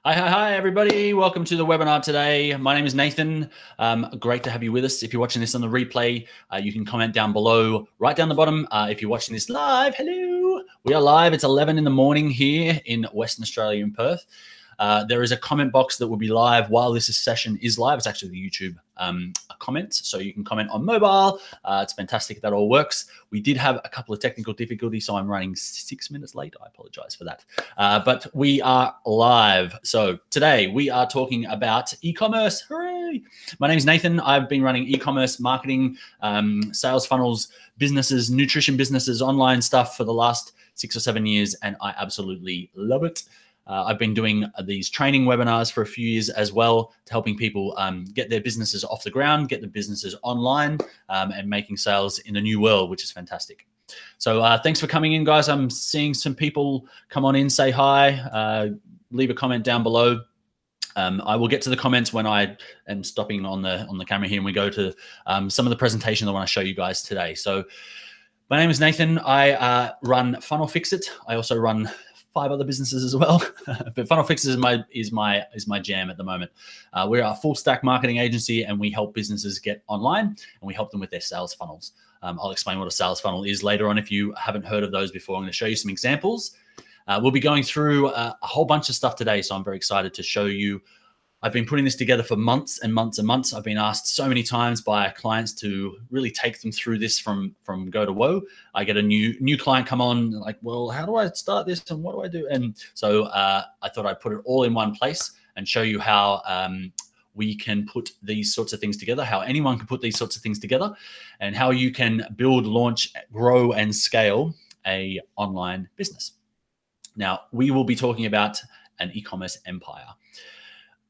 Hi, everybody. Welcome to the webinar today. My name is Nathan. Great to have you with us. If you're watching this on the replay, you can comment down below, right down the bottom. If you're watching this live, hello. We are live. It's 11 in the morning here in Western Australia in Perth. There is a comment box that will be live while this session is live. It's actually the YouTube comment, so you can comment on mobile. It's fantastic that all works. We did have a couple of technical difficulties, so I'm running 6 minutes late. I apologize for that. But we are live. So today we are talking about e-commerce. Hooray! My name is Nathan. I've been running e-commerce marketing, sales funnels, businesses, nutrition businesses, online stuff for the last 6 or 7 years, and I absolutely love it. I've been doing these training webinars for a few years as well, to helping people get their businesses off the ground, get the businesses online, and making sales in a new world, which is fantastic. So thanks for coming in, guys. I'm seeing some people come on in, say hi, leave a comment down below. I will get to the comments when I am stopping on the camera here, and we go to some of the presentation I want to show you guys today. So my name is Nathan. I run Funnel Fix It. I also run 5 other businesses as well, but Funnel Fix It is my jam at the moment. We're a full stack marketing agency, and we help businesses get online, and we help them with their sales funnels. I'll explain what a sales funnel is later on if you haven't heard of those before. I'm going to show you some examples. We'll be going through a whole bunch of stuff today, so I'm very excited to show you. I've been putting this together for months and months and months. I've been asked so many times by clients to really take them through this from go to woe. I get a new client come on, like, well, how do I start this and what do I do? And so I thought I'd put it all in one place and show you how we can put these sorts of things together, how anyone can put these sorts of things together, and how you can build, launch, grow, and scale a online business. Now, we will be talking about an e-commerce empire.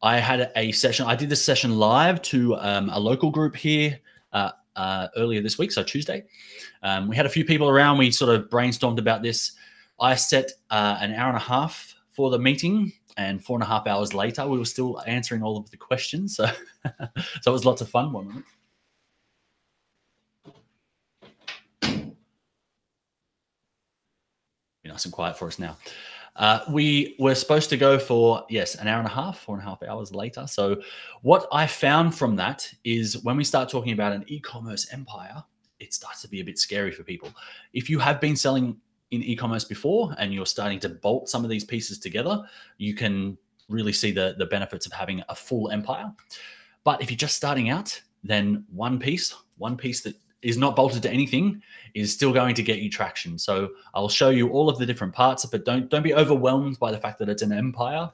I had a session. I did this session live to a local group here earlier this week, so Tuesday. We had a few people around. We sort of brainstormed about this. I set an hour and a half for the meeting, and 4.5 hours later, we were still answering all of the questions. So, so it was lots of fun. 1 minute. Be nice and quiet for us now. We were supposed to go for, yes, an hour and a half, 4.5 hours later. So what I found from that is when we start talking about an e-commerce empire, it starts to be a bit scary for people. If you have been selling in e-commerce before and you're starting to bolt some of these pieces together, you can really see the benefits of having a full empire. But if you're just starting out, then one piece that is not bolted to anything is still going to get you traction. So I'll show you all of the different parts, but don't be overwhelmed by the fact that it's an empire.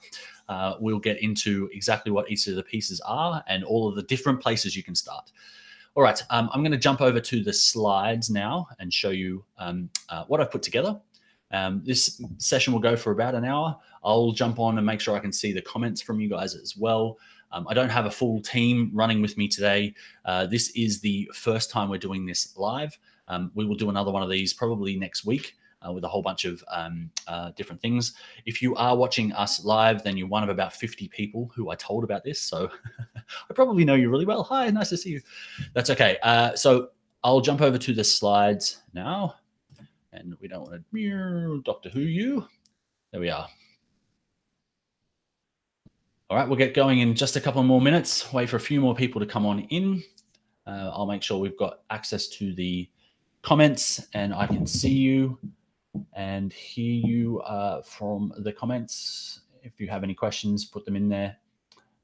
We'll get into exactly what each of the pieces are and all of the different places you can start. All right, I'm going to jump over to the slides now and show you what I've put together. This session will go for about an hour. I'll jump on and make sure I can see the comments from you guys as well. I don't have a full team running with me today. This is the first time we're doing this live. We will do another one of these probably next week with a whole bunch of different things. If you are watching us live, then you're one of about 50 people who I told about this. So I probably know you really well. Hi, nice to see you. That's okay. So I'll jump over to the slides now. And we don't want to Doctor Who you. There we are. All right, we'll get going in just a couple more minutes. Wait for a few more people to come on in. I'll make sure we've got access to the comments and I can see you and hear you from the comments. If you have any questions, put them in there.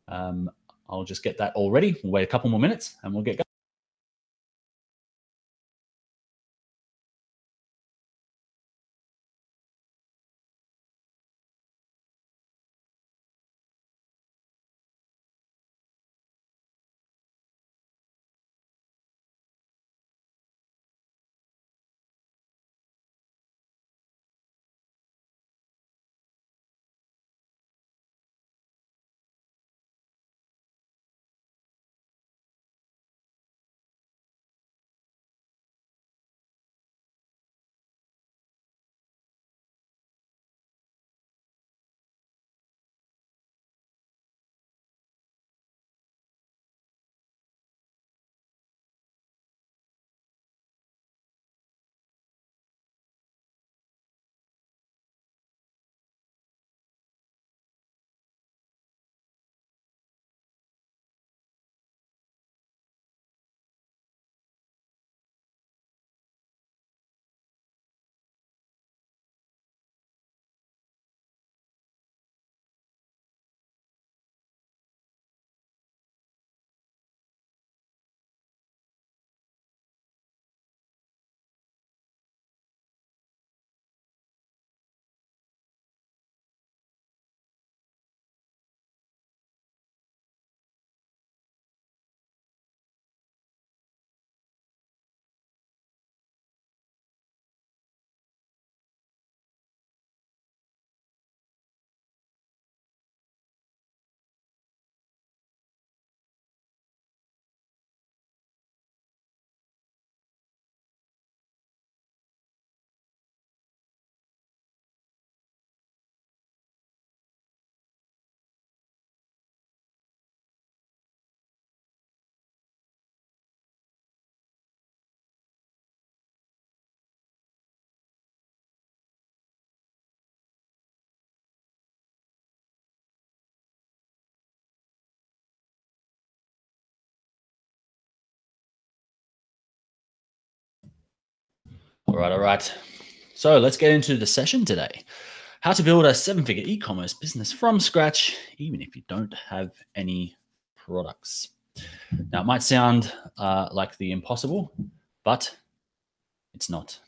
I'll just get that all ready. We'll wait a couple more minutes and we'll get going. All right. So let's get into the session today. How to build a 7-figure e-commerce business from scratch, even if you don't have any products. Now, it might sound like the impossible, but it's not.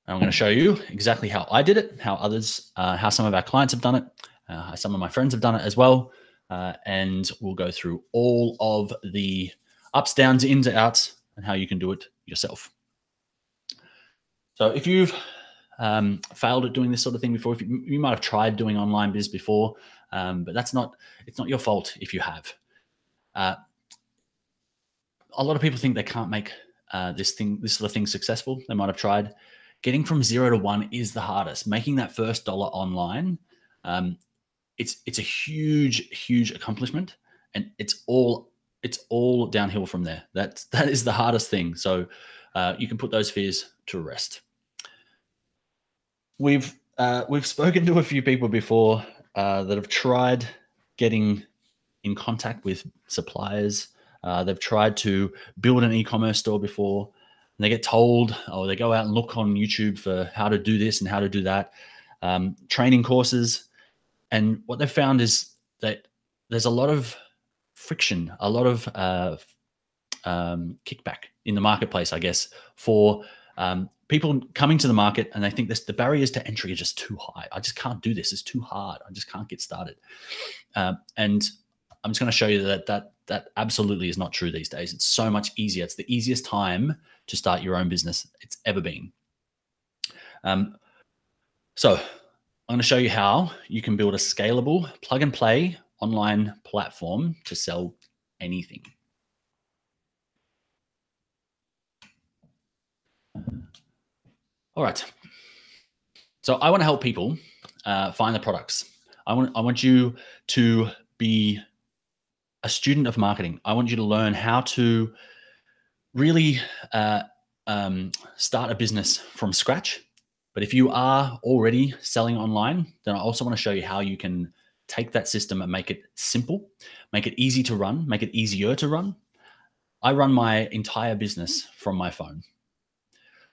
I'm going to show you exactly how I did it, how others, how some of our clients have done it, how some of my friends have done it as well. And we'll go through all of the ups, downs, ins, and outs, and how you can do it yourself. So if you've failed at doing this sort of thing before, if you might have tried doing online biz before, but it's not your fault if you have. A lot of people think they can't make this sort of thing successful. They might have tried. Getting from 0 to 1 is the hardest. Making that first dollar online, it's a huge accomplishment, and it's all downhill from there. That is the hardest thing. So you can put those fears to rest. We've spoken to a few people before that have tried getting in contact with suppliers. They've tried to build an e-commerce store before, and they get told, or they go out and look on YouTube for how to do this and how to do that, training courses. And what they've found is that there's a lot of friction, a lot of kickback in the marketplace, I guess, for people coming to the market, and they think the barriers to entry are just too high. I just can't do this. It's too hard. I just can't get started. And I'm just going to show you that absolutely is not true these days. It's so much easier. It's the easiest time to start your own business it's ever been. So I'm going to show you how you can build a scalable plug and play online platform to sell anything. All right. So I want to help people find the products. I want you to be a student of marketing. I want you to learn how to really start a business from scratch. But if you are already selling online, then I also want to show you how you can take that system and make it simple, make it easy to run, make it easier to run. I run my entire business from my phone.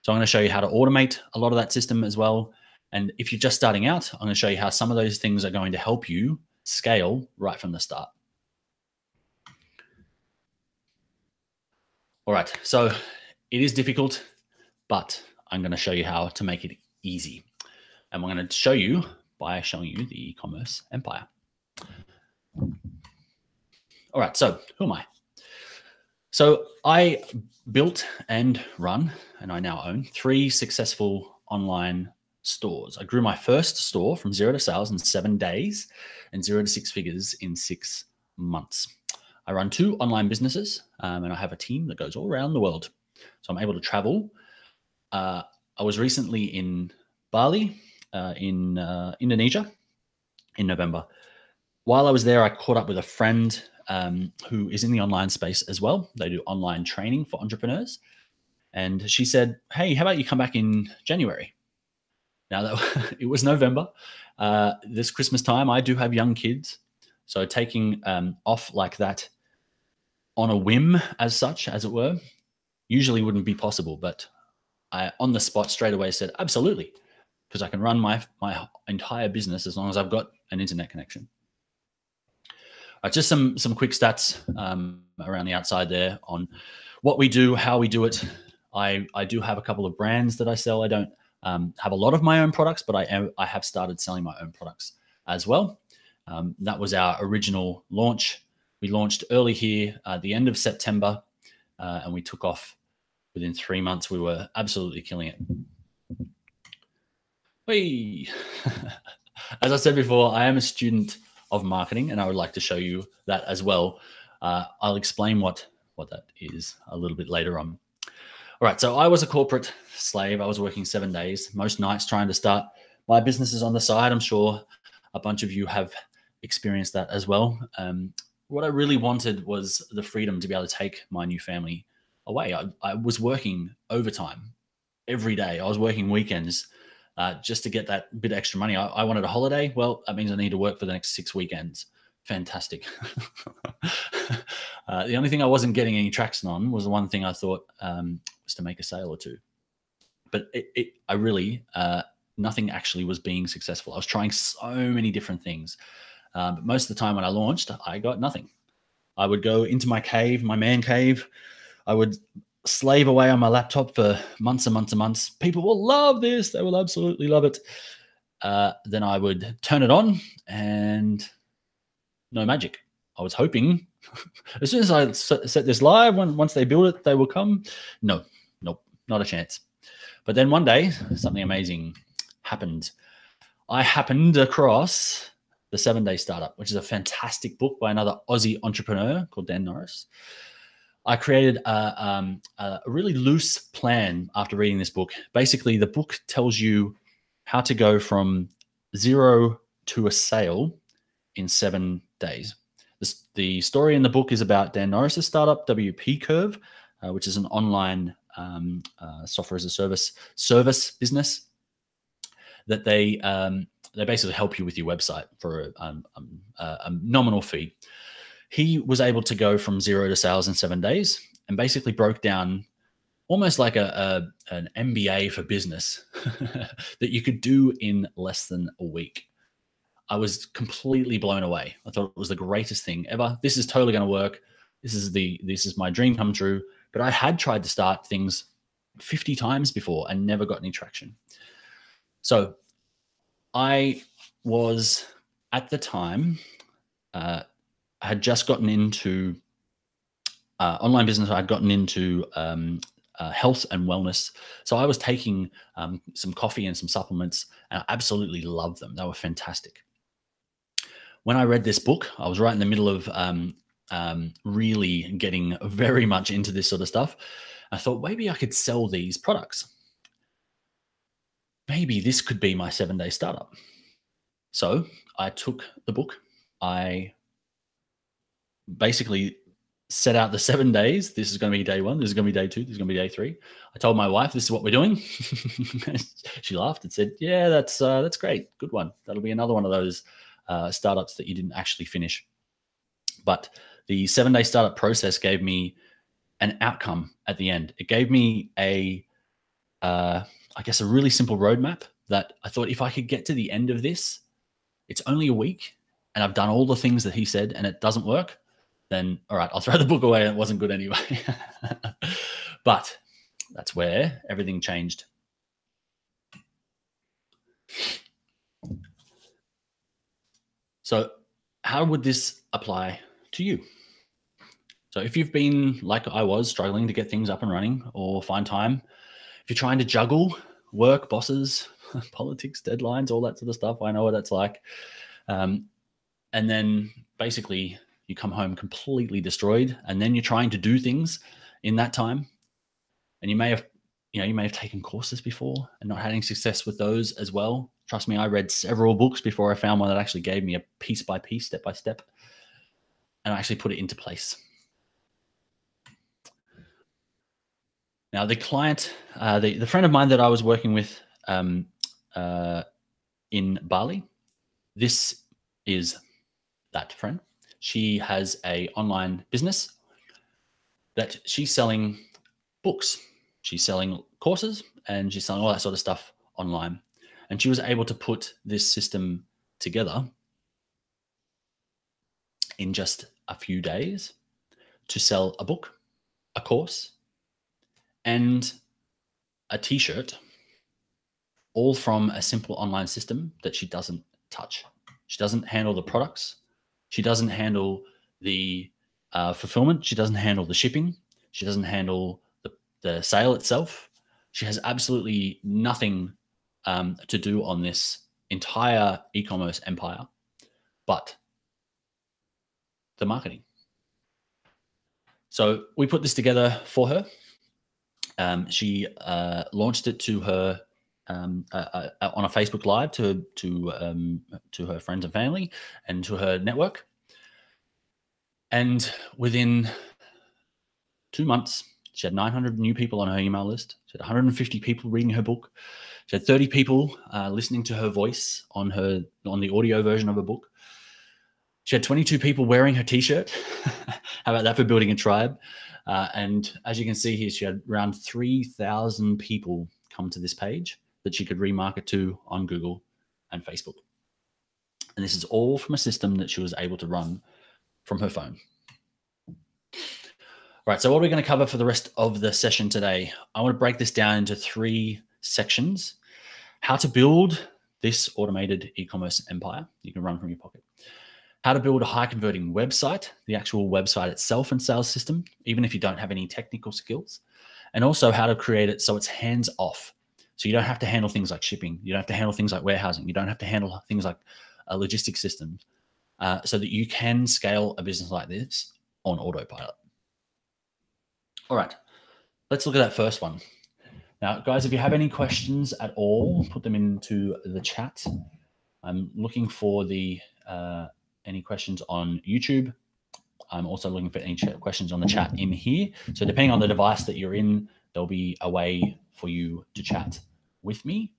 So I'm going to show you how to automate a lot of that system as well. And if you're just starting out, I'm going to show you how some of those things are going to help you scale right from the start. All right, so it is difficult, but I'm going to show you how to make it easy. And we're going to show you by showing you the Ecommerce Empire. All right, so who am I? So I built and run, and I now own 3 successful online stores. I grew my first store from 0 to sales in 7 days and 0 to 6 figures in 6 months. I run 2 online businesses, and I have a team that goes all around the world. So I'm able to travel. I was recently in Bali, in Indonesia, in November. While I was there, I caught up with a friend who is in the online space as well. They do online training for entrepreneurs. And she said, hey, how about you come back in January? Now, it was November. This Christmas time, I do have young kids. So taking off like that on a whim, as such, as it were, usually wouldn't be possible. But I, on the spot, straight away said, absolutely, because I can run my entire business as long as I've got an internet connection. Just some quick stats around the outside there on what we do, how we do it. I do have a couple of brands that I sell. I don't have a lot of my own products, but I have started selling my own products as well. That was our original launch. We launched early here at the end of September, and we took off within 3 months. We were absolutely killing it. Whee! As I said before, I am a student of marketing, and I would like to show you that as well. I'll explain what that is a little bit later on. All right, so I was a corporate slave. I was working 7 days, most nights trying to start my businesses on the side. I'm sure a bunch of you have experienced that as well. What I really wanted was the freedom to be able to take my new family away. I was working overtime every day. I was working weekends just to get that bit of extra money. I wanted a holiday. Well, that means I need to work for the next 6 weekends. Fantastic. The only thing I wasn't getting any traction on was the one thing I thought was to make a sale or two. but I really, nothing actually was being successful. I was trying so many different things. But most of the time when I launched, I got nothing. I would go into my cave, my man cave. I would slave away on my laptop for months and months and months. People will love this. They will absolutely love it. Then I would turn it on and no magic. I was hoping as soon as I set this live, once they build it, they will come. Nope, not a chance. But then one day, something amazing happened. I happened across The 7-Day Startup, which is a fantastic book by another Aussie entrepreneur called Dan Norris. I created a really loose plan after reading this book. Basically, the book tells you how to go from 0 to a sale in 7 days. The story in the book is about Dan Norris's startup, WP Curve, which is an online software as a service business that they basically help you with your website for a nominal fee. He was able to go from 0 to sales in 7 days and basically broke down almost like an MBA for business that you could do in less than a week. I was completely blown away. I thought it was the greatest thing ever. This is totally going to work. This is my dream come true. But I had tried to start things 50 times before and never got any traction. So I was at the time, I had just gotten into online business. I'd gotten into health and wellness. So I was taking some coffee and some supplements, and I absolutely loved them. They were fantastic. When I read this book, I was right in the middle of really getting very much into this sort of stuff. I thought maybe I could sell these products. Maybe this could be my 7-day startup. So I took the book. I basically set out the 7 days. This is going to be day 1. This is going to be day 2. This is going to be day 3. I told my wife, this is what we're doing. She laughed and said, yeah, that's great. Good one. That'll be another one of those startups that you didn't actually finish. But the 7-day startup process gave me an outcome at the end. It gave me a really simple roadmap that I thought if I could get to the end of this, it's only a week and I've done all the things that he said and it doesn't work, then all right, I'll throw the book away. It wasn't good anyway. But that's where everything changed. So how would this apply to you? So if you've been, like I was, struggling to get things up and running or find time, if you're trying to juggle work, bosses, politics, deadlines, all that sort of stuff, I know what that's like. And then basically you come home completely destroyed, and then you're trying to do things in that time. And you may have taken courses before and not had any success with those as well. Trust me, I read several books before I found one that actually gave me a piece by piece, step by step, and I actually put it into place. Now, the client, the friend of mine that I was working with in Bali, this is that friend. She has an online business that she's selling books. She's selling courses and she's selling all that sort of stuff online. And she was able to put this system together in just a few days to sell a book, a course, and a t-shirt, all from a simple online system that she doesn't touch. She doesn't handle the products. She doesn't handle the fulfillment. She doesn't handle the shipping. She doesn't handle the sale itself. She has absolutely nothing to do on this entire e-commerce empire, but the marketing. So we put this together for her. She launched it to her on a Facebook Live to her friends and family and to her network. And within 2 months, she had 900 new people on her email list. She had 150 people reading her book. She had 30 people listening to her voice on the audio version of her book. She had 22 people wearing her t-shirt. How about that for building a tribe? And as you can see here, she had around 3,000 people come to this page that she could remarket to on Google and Facebook. And this is all from a system that she was able to run from her phone. All right, so what are we going to cover for the rest of the session today? I want to break this down into 3 sections. How to build this automated e-commerce empire you can run from your pocket. How to build a high converting website, the actual website itself and sales system, even if you don't have any technical skills. And also how to create it so it's hands off. So you don't have to handle things like shipping. You don't have to handle things like warehousing. You don't have to handle things like logistics systems, so that you can scale a business like this on autopilot. All right, let's look at that first one. Now, guys, if you have any questions at all, put them into the chat. I'm looking for any questions on YouTube. I'm also looking for any questions on the chat in here. So depending on the device that you're in, there'll be a way for you to chat with me.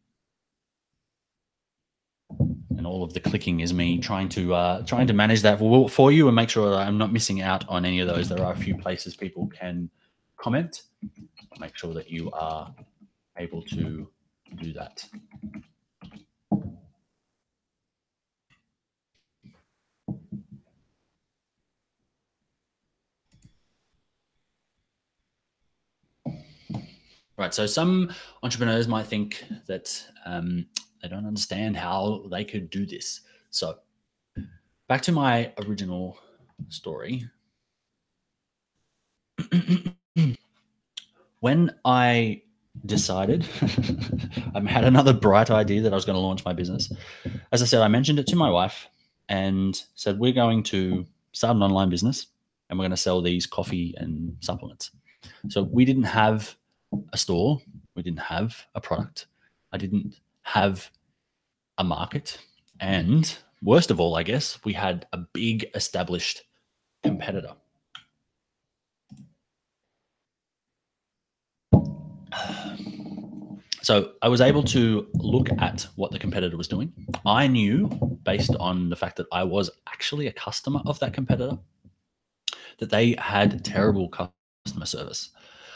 And all of the clicking is me trying to manage that for you and make sure that I'm not missing out on any of those. There are a few places people can comment. Make sure that you are able to do that. Right, so some entrepreneurs might think that they don't understand how they could do this. So back to my original story. When I decided, I had another bright idea that I was going to launch my business. As I said, I mentioned it to my wife and said, we're going to start an online business and we're going to sell these coffee and supplements. So we didn't have a store. We didn't have a product. I didn't have a market. And worst of all, I guess, we had a big established competitor. So I was able to look at what the competitor was doing. I knew, based on the fact that I was actually a customer of that competitor, that they had terrible customer service.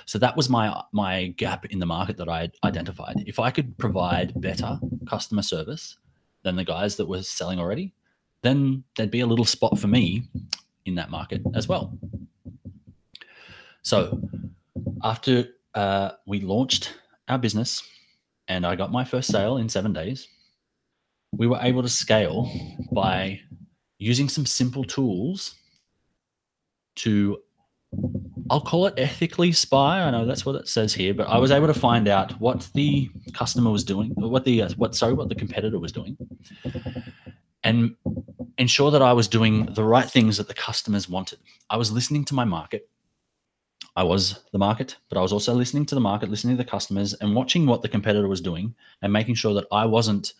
So that was my gap in the market that I identified. If I could provide better customer service than the guys that were selling already, then there'd be a little spot for me in that market as well. So after we launched our business and I got my first sale in 7 days, we were able to scale by using some simple tools to, I'll call it ethically spy. I know that's what it says here, but I was able to find out what the customer was doing, what the competitor was doing, and ensure that I was doing the right things that the customers wanted. I was listening to my market. I was the market, but I was also listening to the market, listening to the customers, and watching what the competitor was doing, and making sure that I wasn't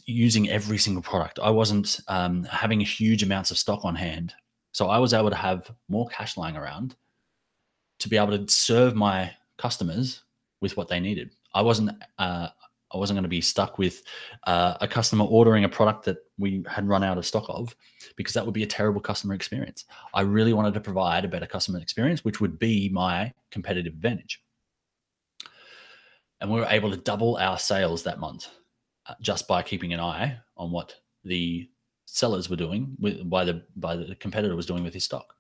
using every single product. I wasn't having huge amounts of stock on hand. So I was able to have more cash lying around to be able to serve my customers with what they needed. I wasn't going to be stuck with a customer ordering a product that we had run out of stock of, because that would be a terrible customer experience. I really wanted to provide a better customer experience, which would be my competitive advantage. And we were able to double our sales that month just by keeping an eye on what the sellers were doing by the competitor was doing with his stock.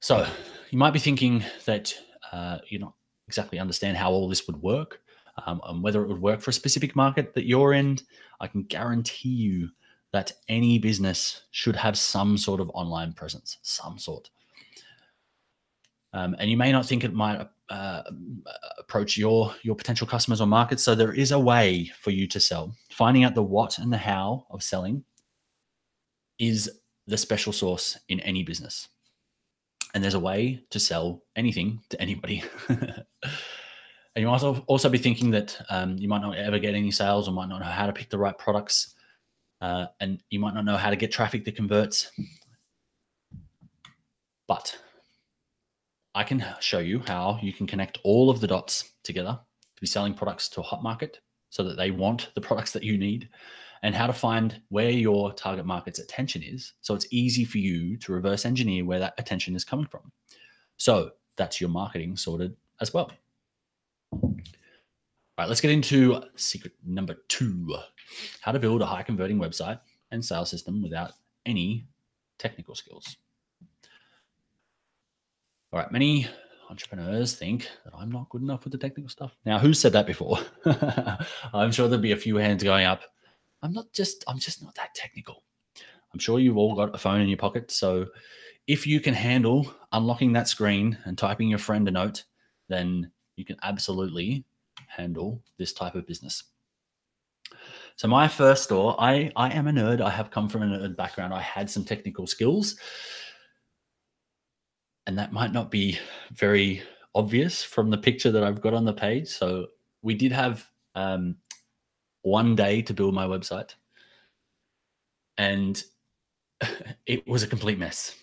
So you might be thinking that you don't exactly understand how all this would work, and whether it would work for a specific market that you're in. I can guarantee you that any business should have some sort of online presence, some sort. And you may not think it might approach your potential customers or markets. So there is a way for you to sell. Finding out the what and the how of selling is the special sauce in any business. And there's a way to sell anything to anybody. And you might also be thinking that you might not ever get any sales, or might not know how to pick the right products, and you might not know how to get traffic that converts. But I can show you how you can connect all of the dots together to be selling products to a hot market so that they want the products that you need, and how to find where your target market's attention is, so it's easy for you to reverse engineer where that attention is coming from. So that's your marketing sorted as well. All right, let's get into secret number 2, how to build a high converting website and sales system without any technical skills. All right, many entrepreneurs think that I'm not good enough with the technical stuff. Now, who said that before? I'm sure there'll be a few hands going up. I'm just not that technical. I'm sure you've all got a phone in your pocket. So if you can handle unlocking that screen and typing your friend a note, then you can absolutely handle this type of business. So my first store, I am a nerd. I have come from a nerd background. I had some technical skills. And that might not be very obvious from the picture that I've got on the page. So we did have one day to build my website. And it was a complete mess.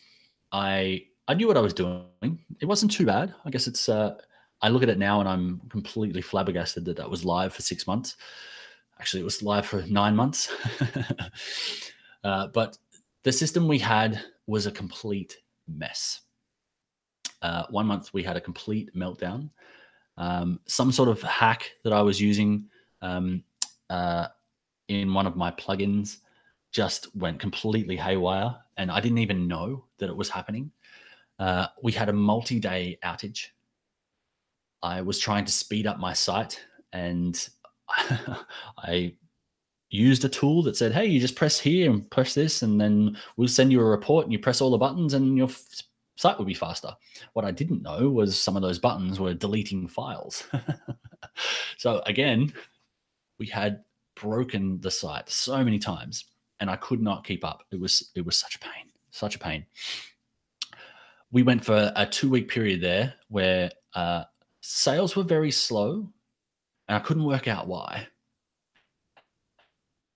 I knew what I was doing. It wasn't too bad. I guess it's I look at it now and I'm completely flabbergasted that was live for 6 months. Actually, it was live for 9 months. But the system we had was a complete mess. 1 month we had a complete meltdown. Some sort of hack that I was using in one of my plugins just went completely haywire, and I didn't even know that it was happening. We had a multi-day outage. I was trying to speed up my site, and I used a tool that said, hey, you just press here and press this, and then we'll send you a report, and you press all the buttons and your site will be faster. What I didn't know was some of those buttons were deleting files. So again, we had broken the site so many times, and I could not keep up. It was such a pain. We went for a 2-week period there where sales were very slow, and I couldn't work out why.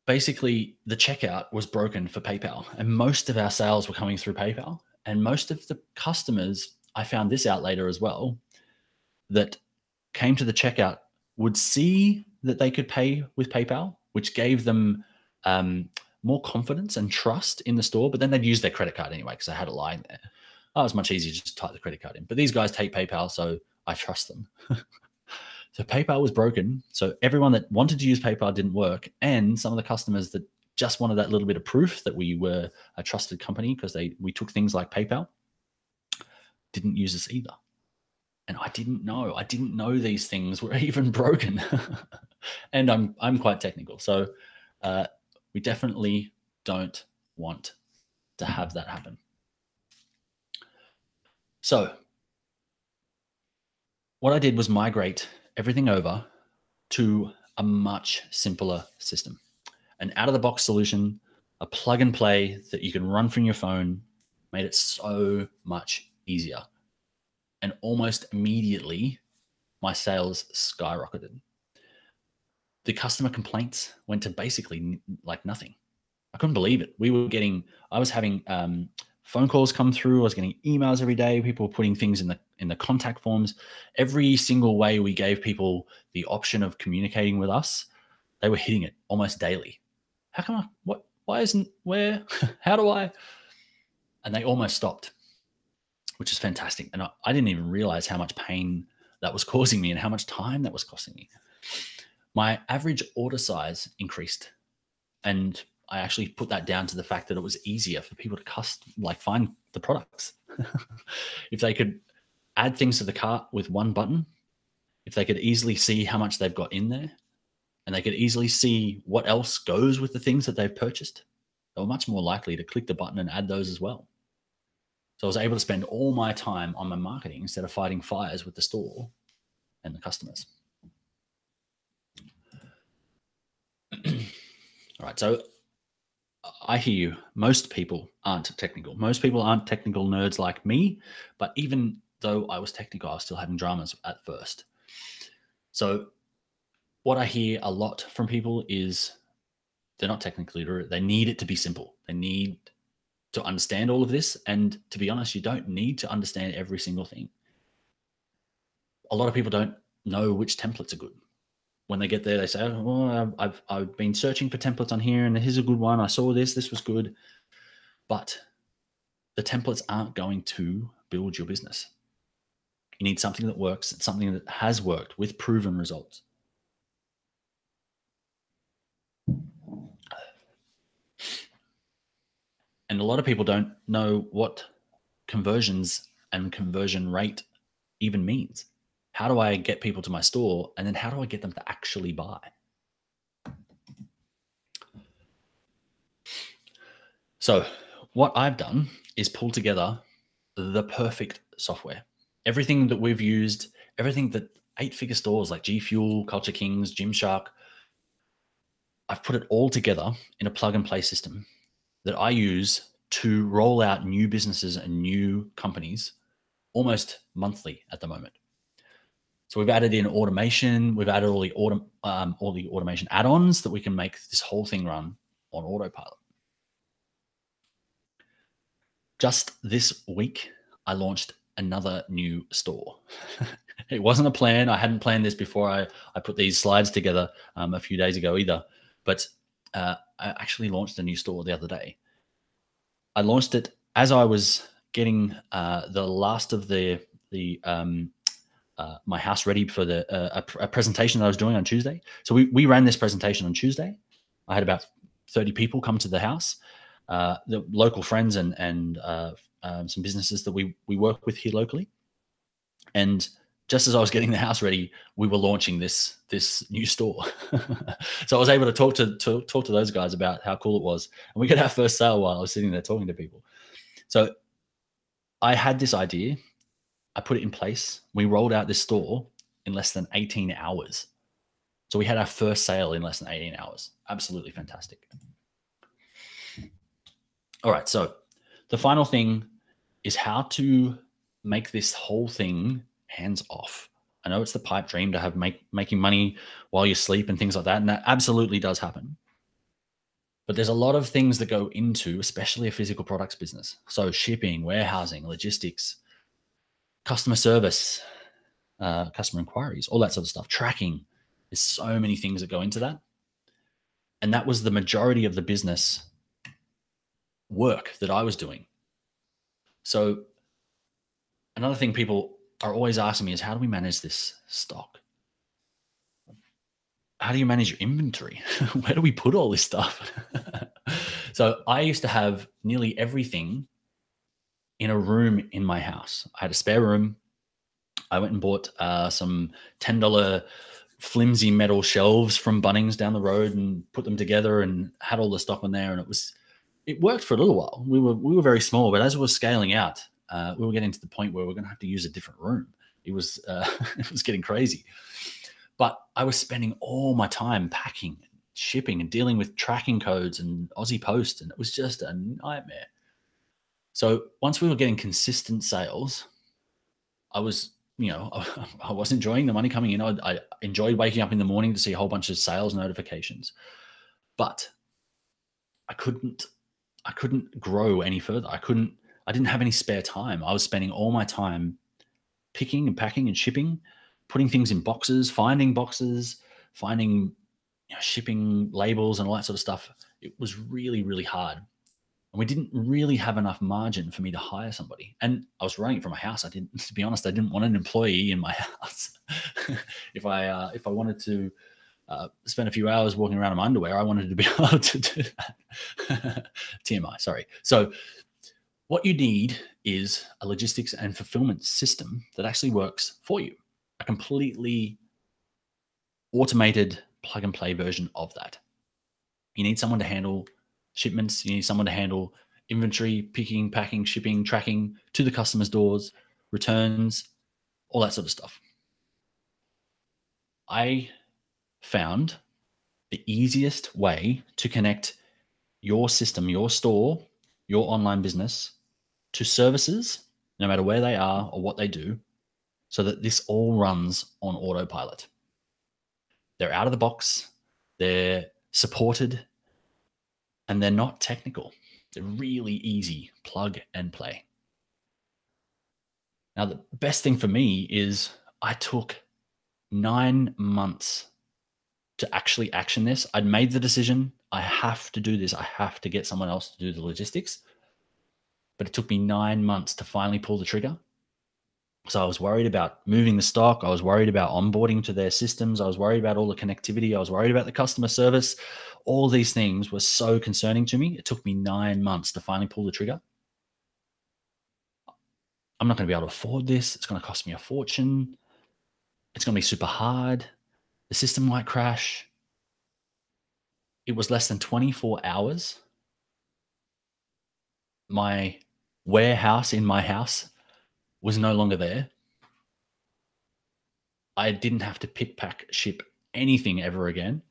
Basically, the checkout was broken for PayPal, and most of our sales were coming through PayPal. And most of the customers, I found this out later as well, that came to the checkout would see that they could pay with PayPal, which gave them more confidence and trust in the store. But then they'd use their credit card anyway because I had it lying there. Oh, it was much easier to just type the credit card in. But these guys take PayPal, so I trust them. So PayPal was broken. So everyone that wanted to use PayPal didn't work. And some of the customers that just wanted that little bit of proof that we were a trusted company because we took things like PayPal, didn't use us either. And I didn't know these things were even broken. And I'm quite technical. So we definitely don't want to have that happen. So what I did was migrate everything over to a much simpler system. An out-of-the-box solution, a plug and play that you can run from your phone, made it so much easier. And almost immediately, my sales skyrocketed. The customer complaints went to basically like nothing. I couldn't believe it. I was having phone calls come through. I was getting emails every day. People were putting things in the contact forms. Every single way we gave people the option of communicating with us, they were hitting it almost daily. How come how do I? And they almost stopped, which is fantastic. And I didn't even realize how much pain that was causing me and how much time that was costing me. My average order size increased, and I actually put that down to the fact that it was easier for people to find the products. If they could add things to the cart with one button, if they could easily see how much they've got in there, and they could easily see what else goes with the things that they've purchased, they were much more likely to click the button and add those as well. So I was able to spend all my time on my marketing instead of fighting fires with the store and the customers. All right, so I hear you. Most people aren't technical. Most people aren't technical nerds like me, but even though I was technical, I was still having dramas at first. So what I hear a lot from people is they're not technically literate. They need it to be simple. They need to understand all of this. And to be honest, you don't need to understand every single thing. A lot of people don't know which templates are good. When they get there, they say, oh, well, I've been searching for templates on here, and here's a good one. I saw this was good. But the templates aren't going to build your business. You need something that works, something that has worked with proven results. And a lot of people don't know what conversions and conversion rate even means. How do I get people to my store? And then how do I get them to actually buy? So what I've done is pull together the perfect software. Everything that we've used, everything that 8-figure stores like G Fuel, Culture Kings, Gymshark, I've put it all together in a plug and play system that I use to roll out new businesses and new companies almost monthly at the moment. So we've added in automation. We've added all the automation add-ons that we can make this whole thing run on autopilot. Just this week, I launched another new store. It wasn't a plan. I hadn't planned this before I put these slides together a few days ago either. But I actually launched a new store the other day. I launched it as I was getting the last of my house ready for a presentation that I was doing on Tuesday. So we ran this presentation on Tuesday. I had about 30 people come to the house, the local friends and some businesses that we work with here locally. And just as I was getting the house ready, we were launching this new store. So I was able to talk to those guys about how cool it was. And we got our first sale while I was sitting there talking to people. So I had this idea. I put it in place. We rolled out this store in less than 18 hours. So we had our first sale in less than 18 hours. Absolutely fantastic. All right. So the final thing is how to make this whole thing hands off. I know it's the pipe dream to have making money while you sleep and things like that. And that absolutely does happen. But there's a lot of things that go into, especially a physical products business. So shipping, warehousing, logistics, customer service, customer inquiries, all that sort of stuff, tracking. There's so many things that go into that. And that was the majority of the business work that I was doing. So another thing people are always asking me is, how do we manage this stock? How do you manage your inventory? Where do we put all this stuff? So I used to have nearly everything in a room in my house. I had a spare room. I went and bought some $10 flimsy metal shelves from Bunnings down the road and put them together and had all the stock on there. And it worked for a little while. We were very small, but as we were scaling out, we were getting to the point where we're going to have to use a different room. It was it was getting crazy. But I was spending all my time packing, shipping, and dealing with tracking codes and Aussie Post, and it was just a nightmare. So once we were getting consistent sales, I was enjoying the money coming in. I enjoyed waking up in the morning to see a whole bunch of sales notifications, but I couldn't grow any further. I didn't have any spare time. I was spending all my time picking and packing and shipping, putting things in boxes, finding shipping labels and all that sort of stuff. It was really, really hard. And we didn't really have enough margin for me to hire somebody. And I was running it from my house. To be honest, I didn't want an employee in my house. If I wanted to spend a few hours walking around in my underwear, I wanted to be able to do that. TMI, sorry. So what you need is a logistics and fulfillment system that actually works for you. A completely automated plug and play version of that. You need someone to handle shipments. You need someone to handle inventory, picking, packing, shipping, tracking to the customer's doors, returns, all that sort of stuff. I found the easiest way to connect your system, your store, your online business to services, no matter where they are or what they do, so that this all runs on autopilot. They're out of the box, they're supported, and they're not technical. They're really easy, plug and play. Now, the best thing for me is I took 9 months to actually action this. I'd made the decision. I have to do this. I have to get someone else to do the logistics. But it took me 9 months to finally pull the trigger. So I was worried about moving the stock. I was worried about onboarding to their systems. I was worried about all the connectivity. I was worried about the customer service. All these things were so concerning to me. It took me 9 months to finally pull the trigger. I'm not going to be able to afford this. It's going to cost me a fortune. It's going to be super hard. The system might crash. It was less than 24 hours. My warehouse in my house was no longer there. I didn't have to pick, pack, ship anything ever again.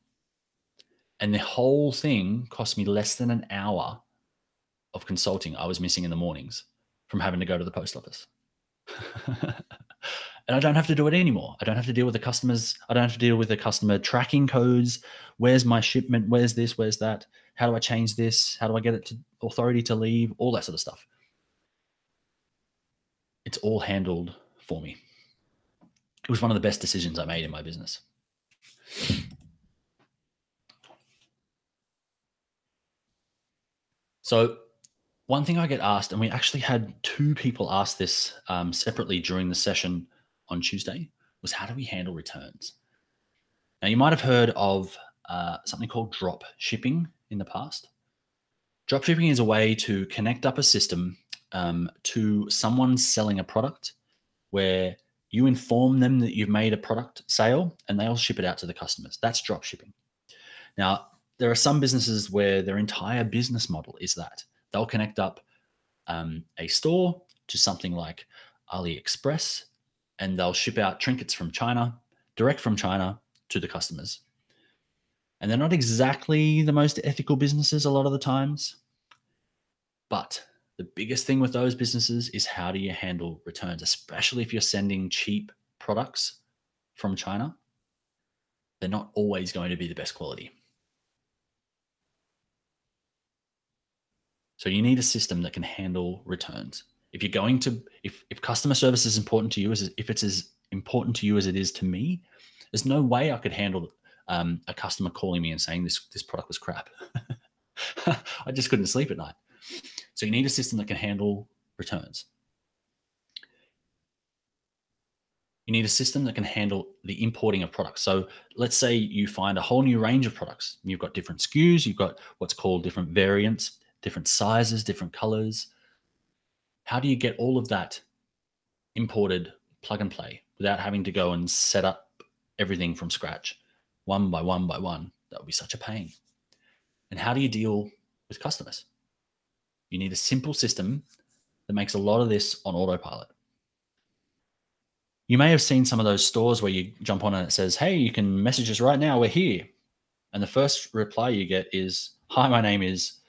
And the whole thing cost me less than an hour of consulting I was missing in the mornings from having to go to the post office. And I don't have to do it anymore. I don't have to deal with the customers. I don't have to deal with the customer tracking codes. Where's my shipment? Where's this? Where's that? How do I change this? How do I get it to authority to leave? All that sort of stuff. It's all handled for me. It was one of the best decisions I made in my business. So one thing I get asked, and we actually had 2 people ask this separately during the session on Tuesday, was how do we handle returns? Now, you might have heard of something called drop shipping in the past. Drop shipping is a way to connect up a system to someone selling a product where you inform them that you've made a product sale and they'll ship it out to the customers. That's drop shipping. Now, there are some businesses where their entire business model is that they'll connect up a store to something like AliExpress, and they'll ship out trinkets from China, direct from China to the customers. And they're not exactly the most ethical businesses a lot of the times, but the biggest thing with those businesses is how do you handle returns, especially if you're sending cheap products from China. They're not always going to be the best quality. So you need a system that can handle returns. If you're going to, if customer service is important to you, if it's as important to you as it is to me, there's no way I could handle a customer calling me and saying this product was crap. I just couldn't sleep at night. So you need a system that can handle returns. You need a system that can handle the importing of products. So let's say you find a whole new range of products. You've got different SKUs, you've got what's called different variants, different sizes, different colors. How do you get all of that imported plug and play without having to go and set up everything from scratch, one by one by one? That would be such a pain. And how do you deal with customers? You need a simple system that makes a lot of this on autopilot. You may have seen some of those stores where you jump on and it says, hey, you can message us right now, we're here. And the first reply you get is, hi, my name is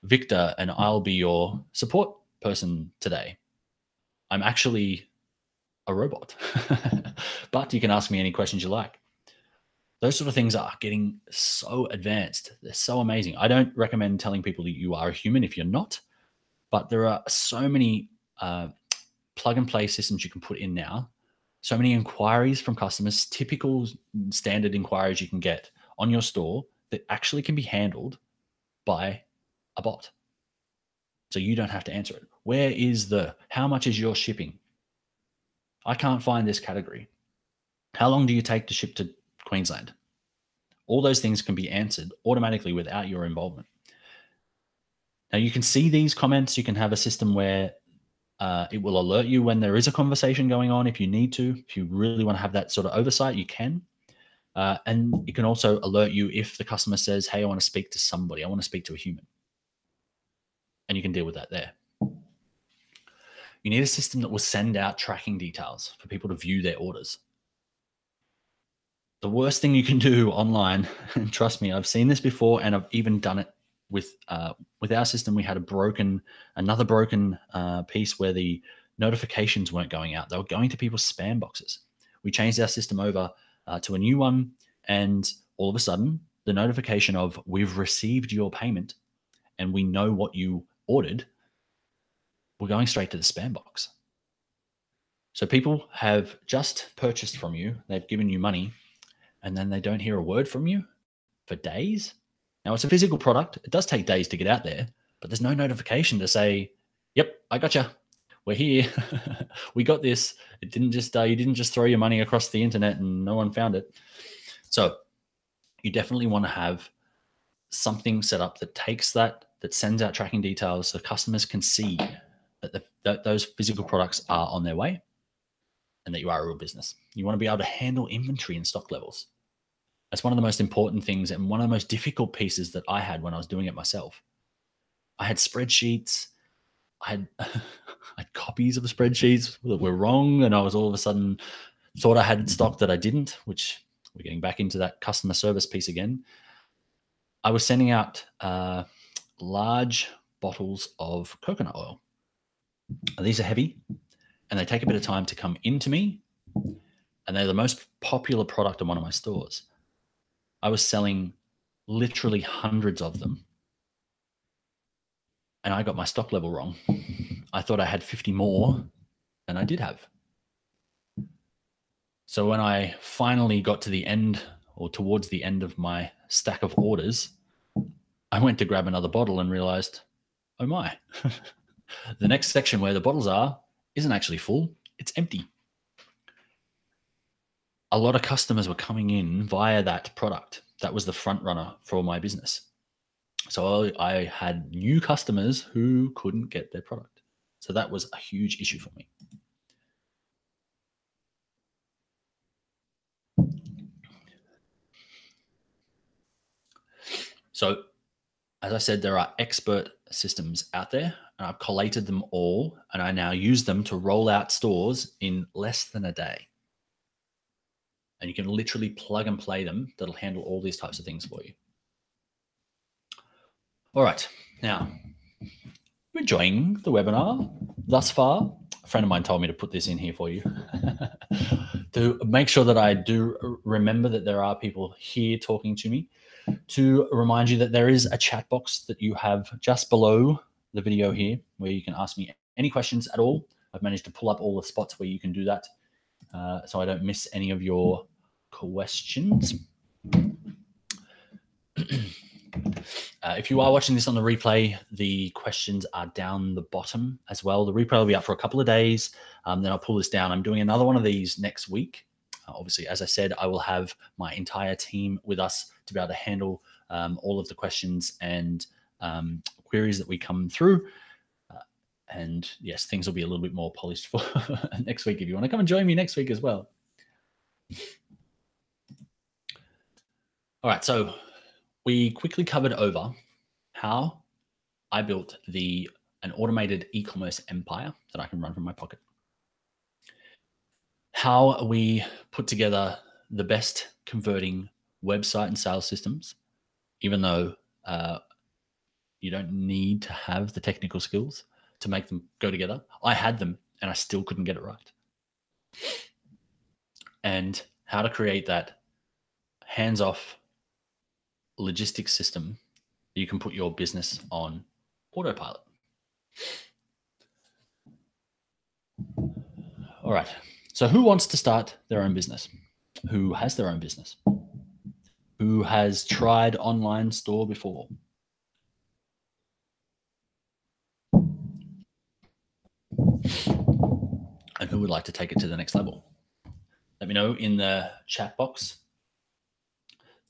Victor, and I'll be your support person today. I'm actually a robot, but you can ask me any questions you like. Those sort of things are getting so advanced. They're so amazing. I don't recommend telling people that you are a human if you're not, but there are so many plug and play systems you can put in now. So many inquiries from customers, typical standard inquiries you can get on your store that actually can be handled by a bot. So you don't have to answer it. How much is your shipping? I can't find this category. How long do you take to ship to Queensland? All those things can be answered automatically without your involvement. Now you can see these comments. You can have a system where it will alert you when there is a conversation going on if you need to. If you really want to have that sort of oversight, you can. And it can also alert you if the customer says, hey, I want to speak to somebody. I want to speak to a human. And you can deal with that there. You need a system that will send out tracking details for people to view their orders. The worst thing you can do online, and trust me, I've seen this before, and I've even done it with our system. We had another broken piece where the notifications weren't going out. They were going to people's spam boxes. We changed our system over to a new one, and all of a sudden, the notification of we've received your payment and we know what you ordered, we're going straight to the spam box. So people have just purchased from you, they've given you money, and then they don't hear a word from you for days. Now, it's a physical product. It does take days to get out there, but there's no notification to say, yep, I gotcha. we're here. We got this. It didn't just you didn't just throw your money across the internet and no one found it. So you definitely want to have something set up that takes that sends out tracking details so customers can see that those physical products are on their way and that you are a real business. You want to be able to handle inventory and stock levels. That's one of the most important things and one of the most difficult pieces that I had when I was doing it myself. I had spreadsheets. I had, I had copies of the spreadsheets that were wrong, and I was all of a sudden thought I had stock that I didn't, which we're getting back into that customer service piece again. I was sending out large bottles of coconut oil. These are heavy, and they take a bit of time to come into me, and they're the most popular product in one of my stores. I was selling literally hundreds of them, and I got my stock level wrong. I thought I had 50 more than I did have. So when I finally got to the end or towards the end of my stack of orders, I went to grab another bottle and realized, oh my, the next section where the bottles are isn't actually full, it's empty. A lot of customers were coming in via that product. That was the front runner for my business. So I had new customers who couldn't get their product. So that was a huge issue for me. So as I said, there are expert systems out there, and I've collated them all, and I now use them to roll out stores in less than a day. And you can literally plug and play them. That'll handle all these types of things for you. All right. Now, you're enjoying the webinar thus far. A friend of mine told me to put this in here for you to make sure that I do remember that there are people here talking to me, to remind you that there is a chat box that you have just below the video here where you can ask me any questions at all. I've managed to pull up all the spots where you can do that so I don't miss any of your questions. If you are watching this on the replay, the questions are down the bottom as well. The replay will be up for a couple of days. Then I'll pull this down. I'm doing another one of these next week. Obviously, as I said, I will have my entire team with us to be able to handle all of the questions and queries that we come through. And yes, things will be a little bit more polished for next week if you want to come and join me next week as well. All right, so we quickly covered over how I built an automated e-commerce empire that I can run from my pocket. How we put together the best converting website and sales systems, even though you don't need to have the technical skills to make them go together. I had them and I still couldn't get it right. And how to create that hands-off logistics system that you can put your business on autopilot. All right. So who wants to start their own business? Who has their own business? Who has tried online store before? And who would like to take it to the next level? Let me know in the chat box.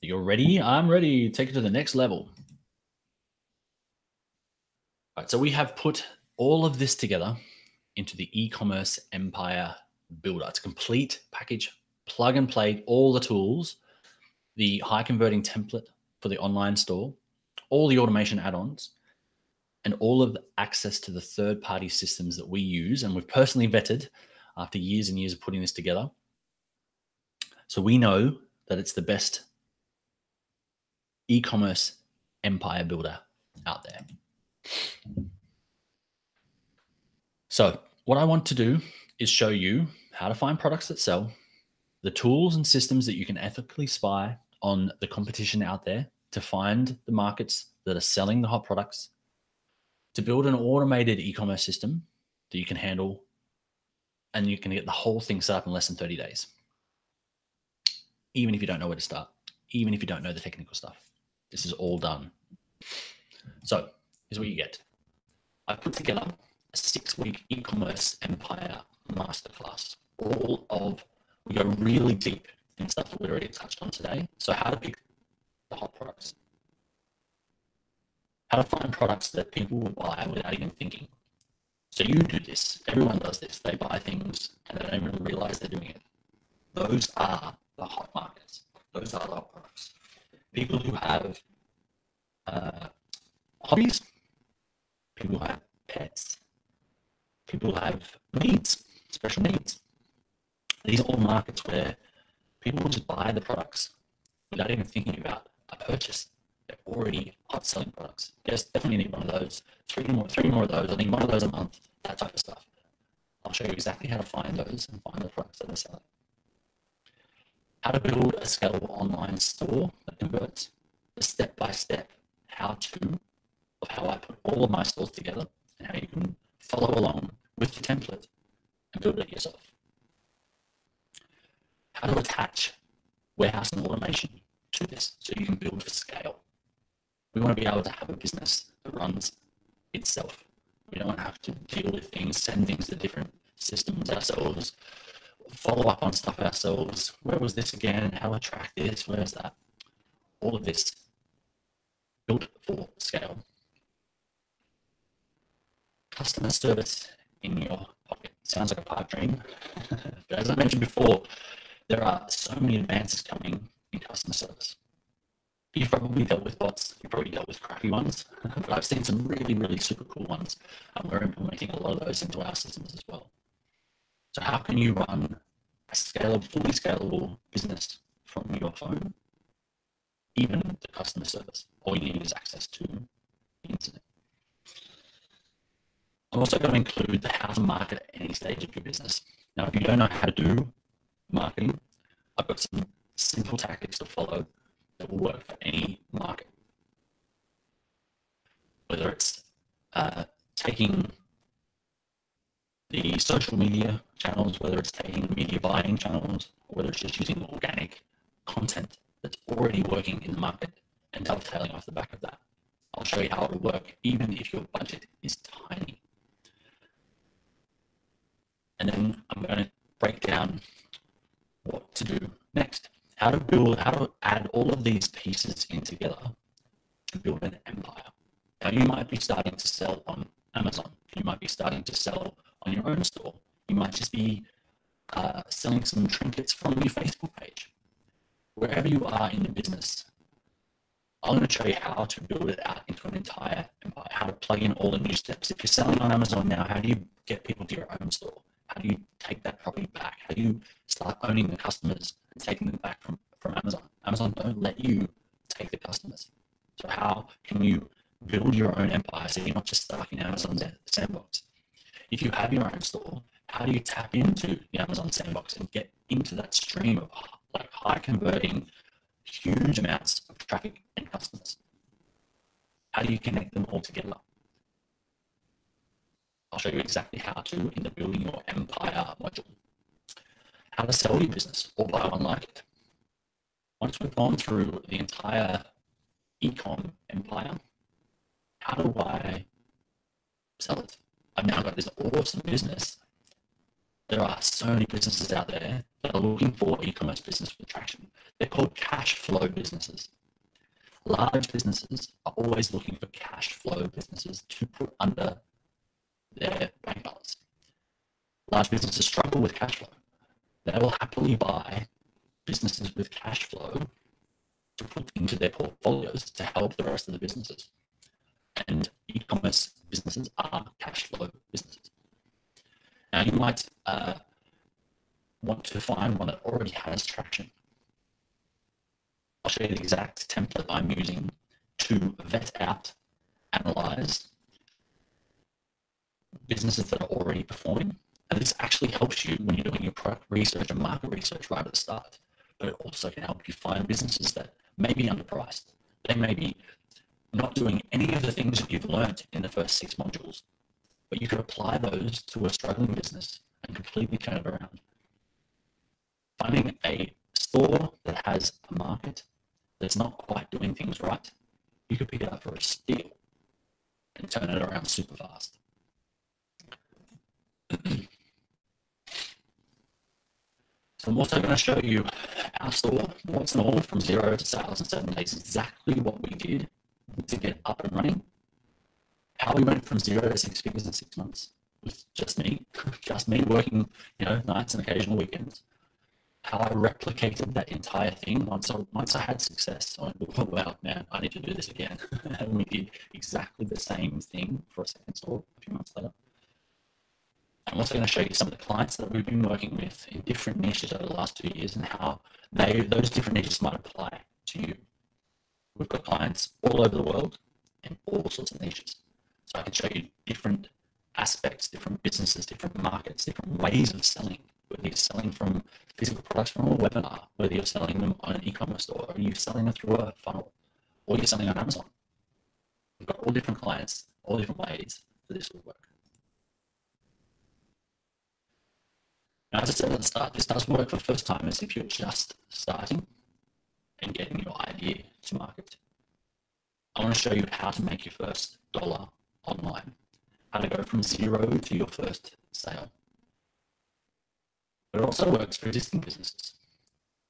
You're ready? I'm ready. Take it to the next level. All right, so we have put all of this together into the Ecommerce Empire Builder. It's a complete package, plug and play, all the tools, the high converting template for the online store, all the automation add-ons, and all of the access to the third-party systems that we use and we've personally vetted after years and years of putting this together. So we know that it's the best e-commerce empire builder out there. So what I want to do is show you how to find products that sell, the tools and systems that you can ethically spy on the competition out there to find the markets that are selling the hot products, to build an automated e-commerce system that you can handle, and you can get the whole thing set up in less than 30 days. Even if you don't know where to start, even if you don't know the technical stuff, this is all done. So here's what you get. I put together a 6-week e-commerce empire masterclass. We go really deep in stuff that we already touched on today. So how to pick the hot products, how to find products that people will buy without even thinking. So you do this, everyone does this. They buy things and they don't even realize they're doing it. Those are the hot markets. Those are the hot products. People who have hobbies, people who have pets, people who have needs, special needs. These are all markets where people will just buy the products without even thinking about a purchase. They're already hot selling products. Yes, definitely need one of those. Three more of those. I need one of those a month, that type of stuff. I'll show you exactly how to find those and find the products that are selling. How to build a scalable online store that converts. The step-by-step how-to of how I put all of my stores together and how you can follow along with the template and build it yourself. How to attach warehouse and automation to this so you can build for scale. We want to be able to have a business that runs itself. We don't have to deal with things, send things to different systems ourselves, follow up on stuff ourselves. Where was this again? How to track this? Where's that? All of this built for scale. Customer service in your pocket. Sounds like a pipe dream. But as I mentioned before, there are so many advances coming in customer service. You've probably dealt with bots, you've probably dealt with crappy ones, but I've seen some really, really super cool ones, and we're implementing a lot of those into our systems as well. So how can you run a scalable, fully scalable business from your phone, even the customer service? All you need is access to the internet. I'm also going to include the how to market at any stage of your business. Now, if you don't know how to do marketing, I've got some simple tactics to follow that will work for any market. Whether it's taking the social media channels, whether it's taking the media buying channels, or whether it's just using organic content that's already working in the market and dovetailing off the back of that. I'll show you how it will work, even if your budget is tiny. And then I'm going to break down what to do next. How to add all of these pieces in together to build an empire. Now, you might be starting to sell on Amazon. You might be starting to sell on your own store. You might just be selling some trinkets from your Facebook page. Wherever you are in the business, I'm going to show you how to build it out into an entire empire, how to plug in all the new steps. If you're selling on Amazon now, how do you get people to your own store? How do you take that property back? How do you start owning the customers and taking them back from Amazon? Amazon don't let you take the customers. So how can you build your own empire so you're not just stuck in Amazon's sandbox? If you have your own store, how do you tap into the Amazon sandbox and get into that stream of like high converting, huge amounts of traffic and customers? How do you connect them all together? I'll show you exactly how to in the building your empire module. How to sell your business or buy one like it. Once we've gone through the entire ecom empire, how do I sell it? I've now got this awesome business. There are so many businesses out there that are looking for e-commerce business with traction. They're called cash flow businesses. Large businesses are always looking for cash flow businesses to put under their bank balance. Large businesses struggle with cash flow. They will happily buy businesses with cash flow to put into their portfolios to help the rest of the businesses. And e-commerce businesses are cash flow businesses. Now, you might want to find one that already has traction. I'll show you the exact template I'm using to vet out, analyze businesses that are already performing. And this actually helps you when you're doing your product research and market research right at the start. But it also can help you find businesses that may be underpriced. They may be not doing any of the things that you've learned in the first 6 modules, but you could apply those to a struggling business and completely turn it around. Finding a store that has a market that's not quite doing things right, you could pick it up for a steal and turn it around super fast. So I'm also going to show you our store, what's normal from 0 to sales in 7 days, exactly what we did to get up and running, how we went from 0 to 6 figures in 6 months with just me working, nights and occasional weekends. How I replicated that entire thing once I had success. I went, oh, wow, man, I need to do this again. And we did exactly the same thing for a second store a few months later. I'm also going to show you some of the clients that we've been working with in different niches over the last 2 years and how those different niches might apply to you. We've got clients all over the world in all sorts of niches. So I can show you different aspects, different businesses, different markets, different ways of selling. Whether you're selling from physical products from a webinar, whether you're selling them on an e-commerce store, or you're selling them through a funnel, or you're selling on Amazon. We've got all different clients, all different ways that this will work. Now, as I said at the start, this does work for first timers if you're just starting and getting your idea to market. I want to show you how to make your first dollar online, how to go from 0 to your first sale. But it also works for existing businesses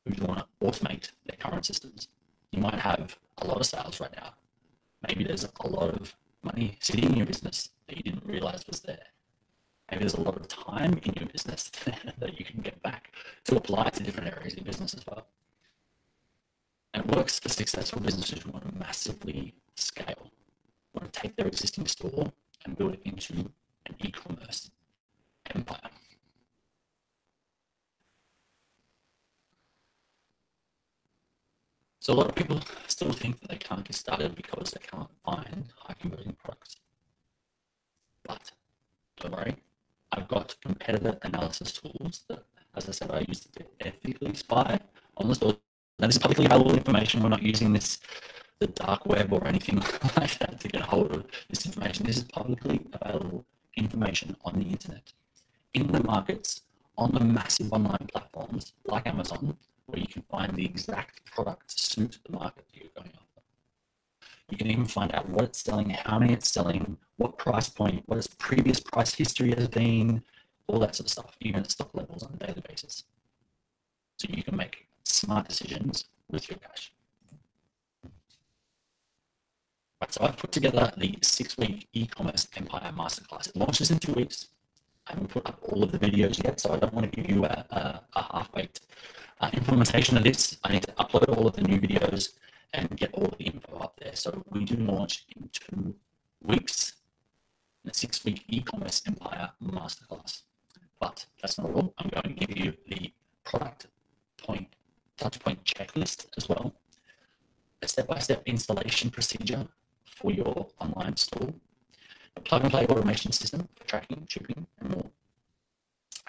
who want to automate their current systems. You might have a lot of sales right now. Maybe there's a lot of money sitting in your business that you didn't realize was there. Maybe there's a lot of time in your business that you can get back to apply to different areas of business as well. And it works for successful businesses who want to massively scale, want to take their existing store and build it into an e-commerce empire. So a lot of people still think that they can't get started because they can't find high converting products. But don't worry, I've got competitor analysis tools that, as I said, I use to ethically spy on the store. Now, this is publicly available information. We're not using the dark web or anything like that to get a hold of this information. This is publicly available information on the internet, in the markets, on the massive online platforms like Amazon, where you can find the exact product to suit the market that you're going after. You can even find out what it's selling, how many it's selling, what price point, what its previous price history has been, all that sort of stuff, even at stock levels on a daily basis. So you can make smart decisions with your cash. Right, so I've put together the 6-week e-commerce empire masterclass. It launches in 2 weeks. I haven't put up all of the videos yet, so I don't want to give you a half-baked implementation of this. I need to upload all of the new videos and get all the info up there. So we do launch in 2 weeks, in a 6-week e-commerce empire masterclass. But that's not all. I'm going to give you the product touch point checklist as well, a step-by-step installation procedure for your online store, a plug-and-play automation system for tracking, shipping, and more,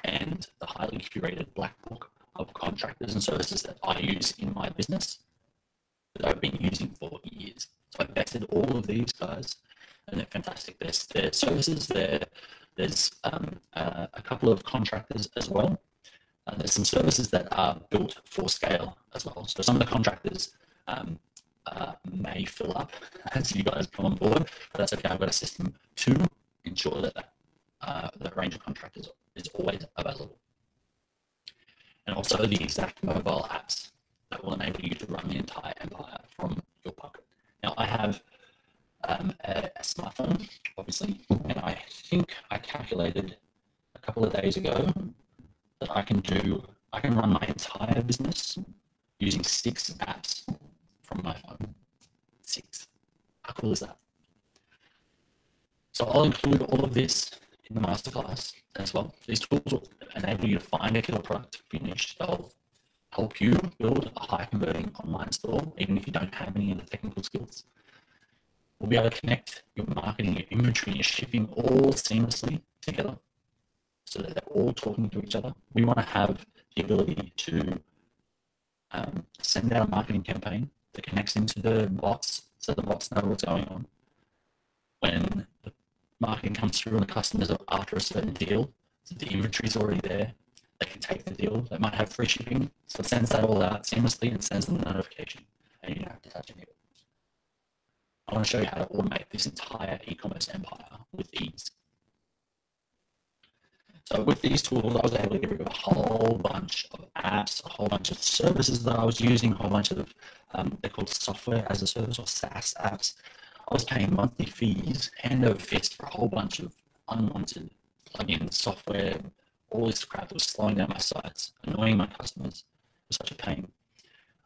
and the highly curated black book of contractors and services that I use in my business that I've been using for years. So I've vetted all of these guys, and they're fantastic. There's services, there's a couple of contractors as well. There's some services that are built for scale as well. So some of the contractors may fill up as you guys come on board, but that's okay. I've got a system to ensure that the range of contractors is always available. And also the exact mobile apps that will enable you to run the entire empire from your pocket. Now, I have a smartphone, obviously, and I think I calculated a couple of days ago that I can run my entire business using 6 apps from my phone. 6. How cool is that? So I'll include all of this in the masterclass as well. These tools will enable you to find a killer product for your niche. They'll help you build a high converting online store, even if you don't have any of the technical skills. We'll be able to connect your marketing, your inventory, your shipping all seamlessly together so that they're all talking to each other. We want to have the ability to send out a marketing campaign that connects into the bots so the bots know what's going on. When the marketing comes through and the customers are after a certain deal, so the inventory is already there, they can take the deal. They might have free shipping, so it sends that all out seamlessly and sends them the notification, and you don't have to touch any of it. I want to show you how to automate this entire e-commerce empire with ease. So with these tools, I was able to get rid of a whole bunch of apps, a whole bunch of services that I was using, a whole bunch of, they're called software as a service or SaaS apps. I was paying monthly fees, hand over fist, for a whole bunch of unwanted plugins, software, all this crap that was slowing down my sites, annoying my customers. It was such a pain.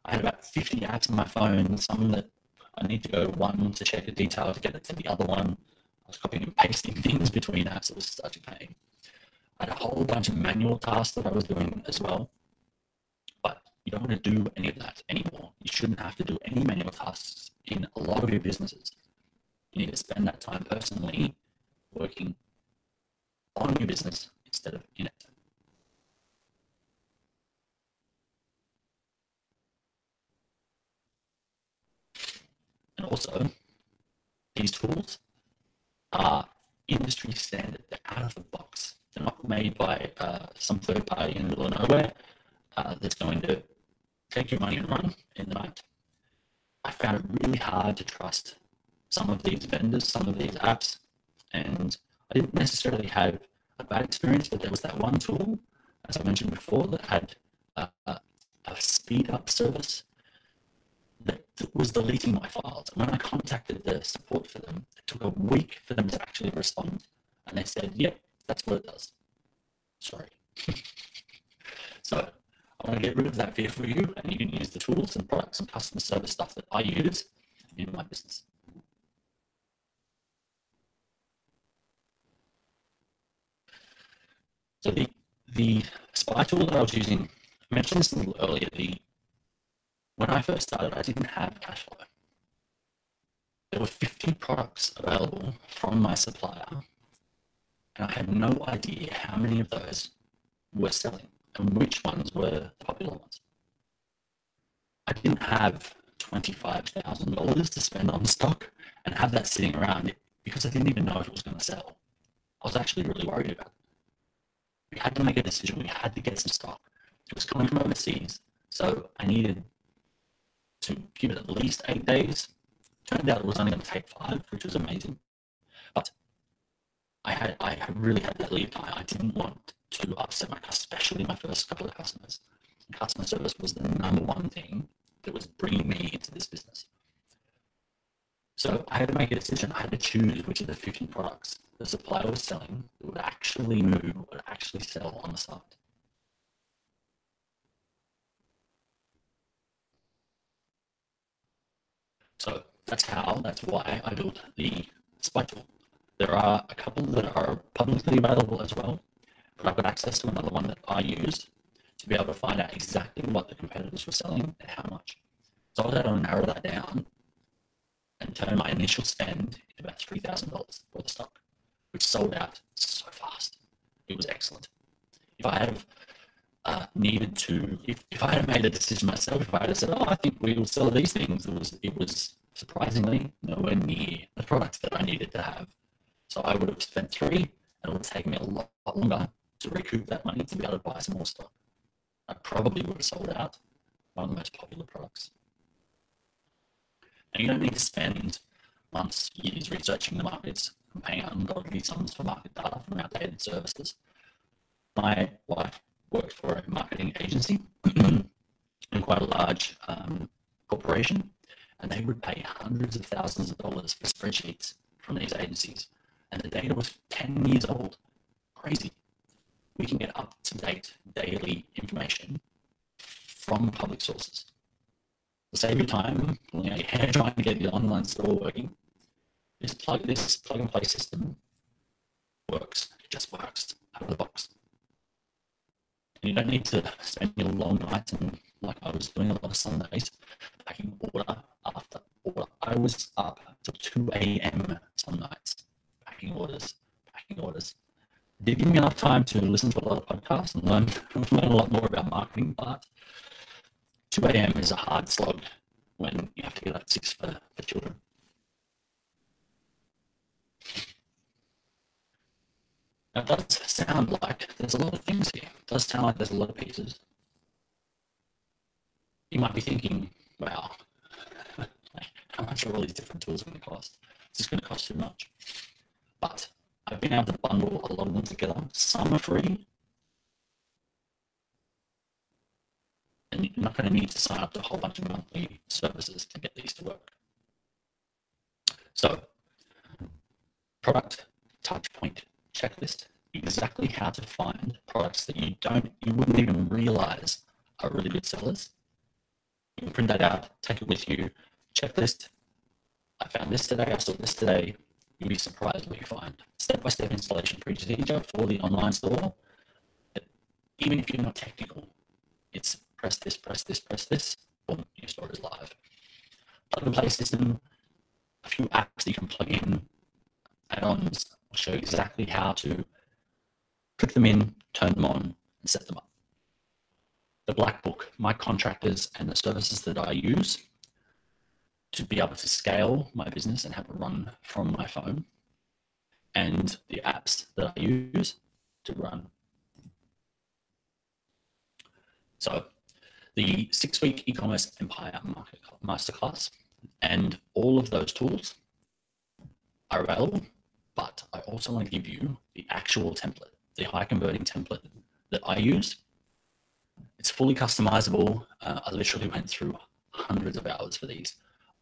I had about 50 apps on my phone, some that I need to go one to check a detail to get it to the other one. I was copying and pasting things between apps. It was such a pain. I had a whole bunch of manual tasks that I was doing as well. But you don't want to do any of that anymore. You shouldn't have to do any manual tasks in a lot of your businesses. You need to spend that time personally working on your business instead of in it. And also, these tools are industry standard. They're out of the box. They're not made by some third party in the middle of nowhere that's going to take your money and run in the night. I found it really hard to trust some of these vendors, some of these apps, and I didn't necessarily have a bad experience, but there was that one tool, as I mentioned before, that had a speed up service that was deleting my files. And when I contacted the support for them, it took a week for them to actually respond. And they said, yep, that's what it does. Sorry. So I want to get rid of that fear for you, and you can use the tools and products and customer service stuff that I use in my business. So the spy tool that I was using, I mentioned this a little earlier, when I first started, I didn't have cash flow. There were 50 products available from my supplier, and I had no idea how many of those were selling and which ones were the popular ones. I didn't have $25,000 to spend on stock and have that sitting around because I didn't even know if it was going to sell. I was actually really worried about it. We had to make a decision. We had to get some stock. It was coming from overseas, so I needed to give it at least 8 days. Turned out it was only going to take 5, which was amazing. But I really had that lead time. I didn't want to upset my customers, especially my first couple of customers. Customer service was the number one thing that was bringing me into this business. So I had to make a decision. I had to choose which of the 50 products the supplier was selling that would actually move, would actually sell on the site. So that's why I built the spy tool. There are a couple that are publicly available as well, but I've got access to another one that I used to be able to find out exactly what the competitors were selling and how much. So I was able to narrow that down and turn my initial spend into about $3,000 for the stock, which sold out so fast. It was excellent. If I had needed to, if I had made a decision myself, if I had said, oh, I think we will sell these things, it was surprisingly nowhere near the product that I needed to have. So I would have spent 3, and it would have taken me a lot longer to recoup that money to be able to buy some more stock. I probably would have sold out one of the most popular products. And you don't need to spend months, years researching the markets and paying ungodly sums for market data from outdated services. My wife worked for a marketing agency in quite a large corporation, and they would pay hundreds of thousands of dollars for spreadsheets from these agencies, and the data was 10 years old. Crazy. We can get up-to-date daily information from public sources. To save your time, pulling out your hair trying to get the online store working, this plug-and-play system works. It just works out of the box. And you don't need to spend your long nights, and like I was doing a lot of Sundays, packing order after order. I was up till 2 a.m. some nights, packing orders. It did give me enough time to listen to a lot of podcasts and learn a lot more about marketing, but 2 a.m. is a hard slog when you have to get up at 6 for children. Now, it does sound like there's a lot of things here. It does sound like there's a lot of pieces. You might be thinking, wow, how much are all these different tools going to cost? Is this going to cost too much? But I've been able to bundle a lot of them together. Some are free, and you're not going to need to sign up to a whole bunch of monthly services to get these to work. So, product touchpoint checklist, exactly how to find products that you wouldn't even realize are really good sellers. You can print that out, take it with you. Checklist. I found this today, I saw this today. You'll be surprised what you find. Step-by-step installation procedure for the online store. Even if you're not technical, it's press this, boom, your store is live. Plug and play system, a few apps that you can plug in, add-ons. I'll show you exactly how to click them in, turn them on, and set them up. The black book, my contractors and the services that I use to be able to scale my business and have it run from my phone, and the apps that I use to run. So the 6-week Ecommerce Empire Masterclass and all of those tools are available, but I also want to give you the actual template, the high converting template that I use. It's fully customizable. I literally went through hundreds of hours for these.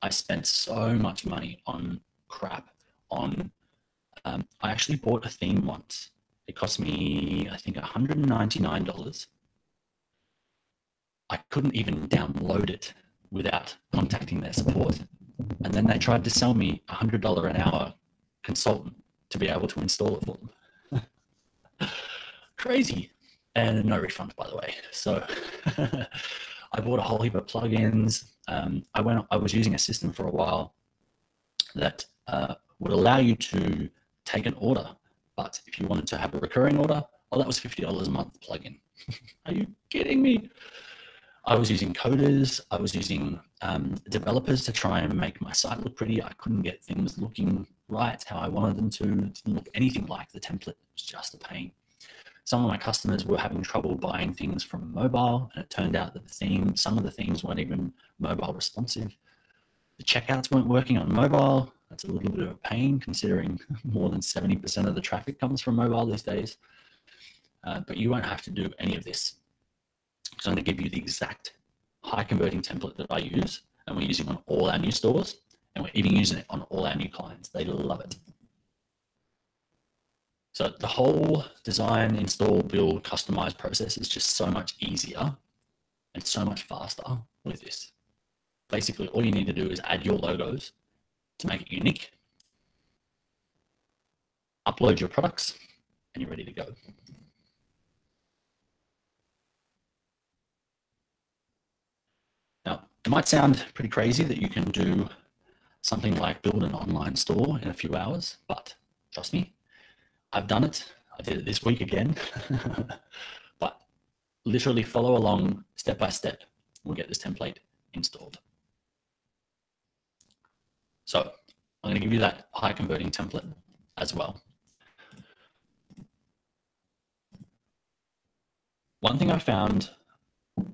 I spent so much money on crap. I actually bought a theme once. It cost me, I think, $199. I couldn't even download it without contacting their support. And then they tried to sell me a $100 an hour consultant to be able to install it for them. Crazy. And no refund, by the way. So I bought a whole heap of plugins. I was using a system for a while that would allow you to take an order, but if you wanted to have a recurring order, well, that was $50 a month plugin. Are you kidding me? I was using coders. I was using developers to try and make my site look pretty. I couldn't get things looking right how I wanted them to. It didn't look anything like the template. It was just a pain. Some of my customers were having trouble buying things from mobile, and it turned out that some of the themes weren't even mobile responsive. The checkouts weren't working on mobile. That's a little bit of a pain considering more than 70% of the traffic comes from mobile these days. But you won't have to do any of this. So I'm going to give you the exact high converting template that I use, and we're using on all our new stores, and we're even using it on all our new clients. They love it. So the whole design, install, build, customize process is just so much easier and so much faster with this. Basically, all you need to do is add your logos to make it unique, upload your products, and you're ready to go. Now, it might sound pretty crazy that you can do something like build an online store in a few hours, but trust me, I've done it. I did it this week again. But literally follow along step by step. We'll get this template installed. So I'm going to give you that high converting template as well. One thing I found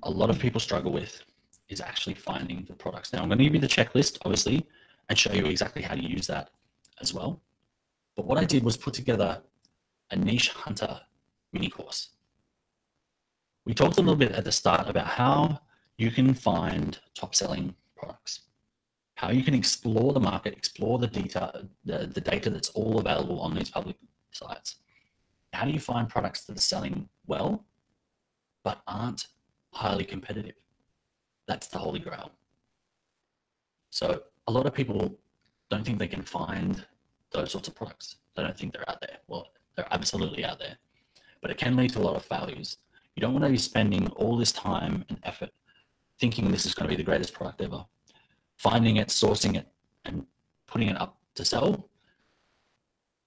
a lot of people struggle with is actually finding the products. Now I'm going to give you the checklist, obviously, and show you exactly how to use that as well. But what I did was put together a niche hunter mini course. We talked a little bit at the start about how you can find top selling products, how you can explore the market, explore the data that's all available on these public sites. How do you find products that are selling well, but aren't highly competitive? That's the holy grail. So a lot of people don't think they can find those sorts of products. They don't think they're out there. Well, they're absolutely out there, but it can lead to a lot of failures. You don't want to be spending all this time and effort thinking this is going to be the greatest product ever, finding it, sourcing it, and putting it up to sell.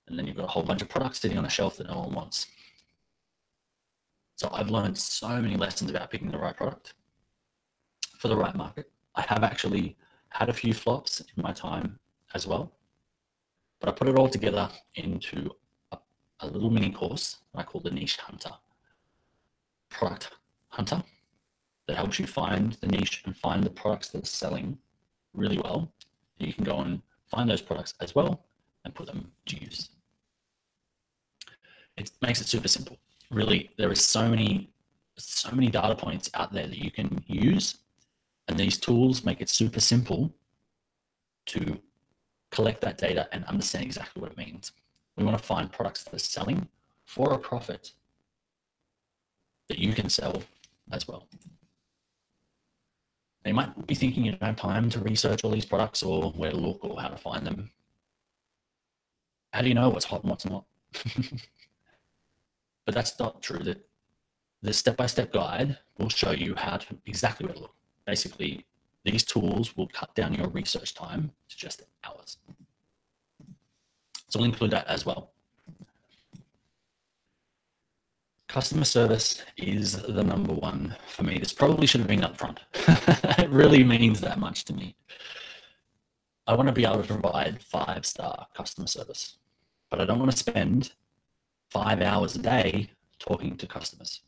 And then you've got a whole bunch of products sitting on a shelf that no one wants. So I've learned so many lessons about picking the right product for the right market. I have actually had a few flops in my time as well, but I put it all together into a little mini course I call the Niche Hunter. Product Hunter that helps you find the niche and find the products that are selling really well. You can go and find those products as well and put them to use. it makes it super simple. Really, there is so many data points out there that you can use, and these tools make it super simple to collect that data and understand exactly what it means. We want to find products that are selling for a profit that you can sell as well. Now, you might be thinking you don't have time to research all these products or where to look or how to find them. How do you know what's hot and what's not? But that's not true. That the step-by-step guide will show you how to exactly where to look. Basically, these tools will cut down your research time to just hours. So we'll include that as well. Customer service is the number one for me. This probably should have been up front. It really means that much to me. I want to be able to provide 5-star customer service, but I don't want to spend 5 hours a day talking to customers.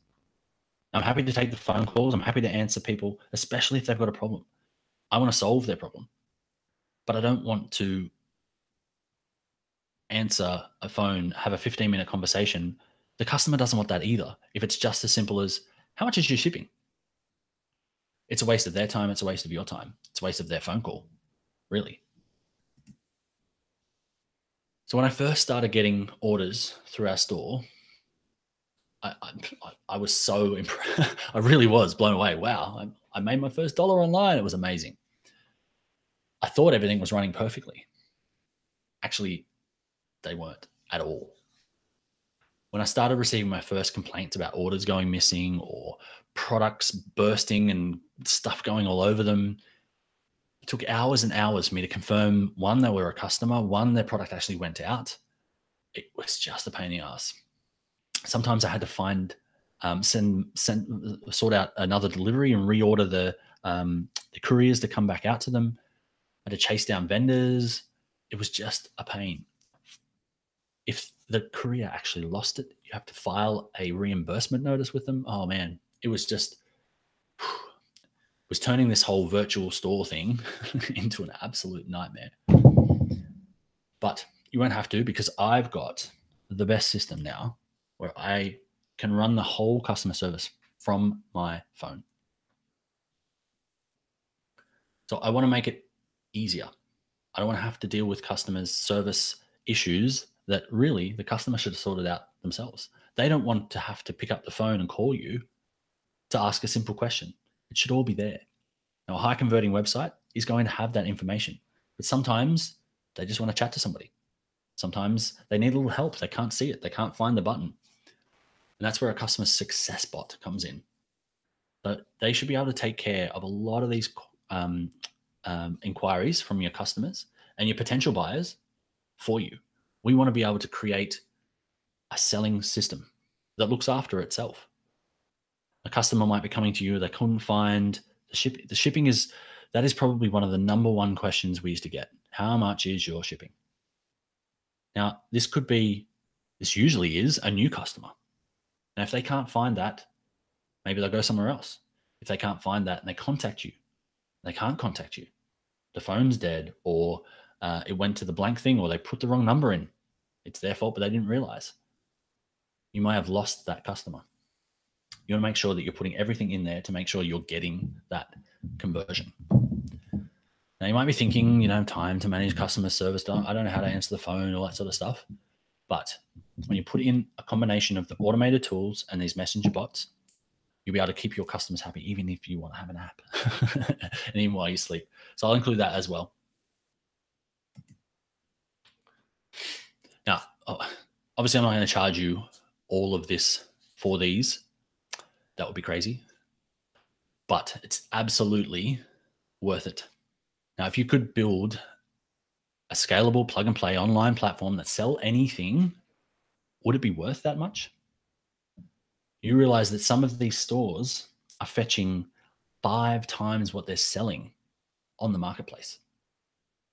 I'm happy to take the phone calls. I'm happy to answer people, especially if they've got a problem. I want to solve their problem, but I don't want to answer a phone, have a 15-minute conversation. The customer doesn't want that either. If it's just as simple as, how much is your shipping? It's a waste of their time. It's a waste of your time. It's a waste of their phone call, really. So when I first started getting orders through our store, I was so impressed. I really was blown away. Wow, I made my first dollar online. It was amazing. I thought everything was running perfectly. Actually, they weren't at all. When I started receiving my first complaints about orders going missing or products bursting and stuff going all over them, it took hours and hours for me to confirm, one, they were a customer, one, their product actually went out. It was just a pain in the ass. Sometimes I had to find, sort out another delivery and reorder the couriers to come back out to them. I had to chase down vendors. It was just a pain. If the courier actually lost it, you have to file a reimbursement notice with them. Oh man, it was just, was turning this whole virtual store thing into an absolute nightmare. But you won't have to, because I've got the best system now where I can run the whole customer service from my phone. So I want to make it easier. I don't want to have to deal with customers' service issues that really the customer should have sorted out themselves. They don't want to have to pick up the phone and call you to ask a simple question. It should all be there. Now, a high converting website is going to have that information, but sometimes they just want to chat to somebody. Sometimes they need a little help. They can't see it. They can't find the button. And that's where a customer success bot comes in. But they should be able to take care of a lot of these inquiries from your customers and your potential buyers for you. We want to be able to create a selling system that looks after itself. A customer might be coming to you, they couldn't find the shipping. The shipping that is probably one of the number one questions we used to get. How much is your shipping? Now, this usually is a new customer. And if they can't find that, maybe they'll go somewhere else. If they can't find that and they contact you, they can't contact you. The phone's dead, or it went to the blank thing, or they put the wrong number in. It's their fault, but they didn't realize. You might have lost that customer. You want to make sure that you're putting everything in there to make sure you're getting that conversion. Now, you might be thinking, time to manage customer service. I don't know how to answer the phone, all that sort of stuff. But when you put in a combination of the automated tools and these messenger bots, you'll be able to keep your customers happy, even if you want to have a nap and even while you sleep. So I'll include that as well. Now, obviously, I'm not going to charge you all of this for these. That would be crazy. But it's absolutely worth it. Now, if you could build a scalable plug-and-play online platform that sell anything, would it be worth that much? You realize that some of these stores are fetching 5 times what they're selling on the marketplace.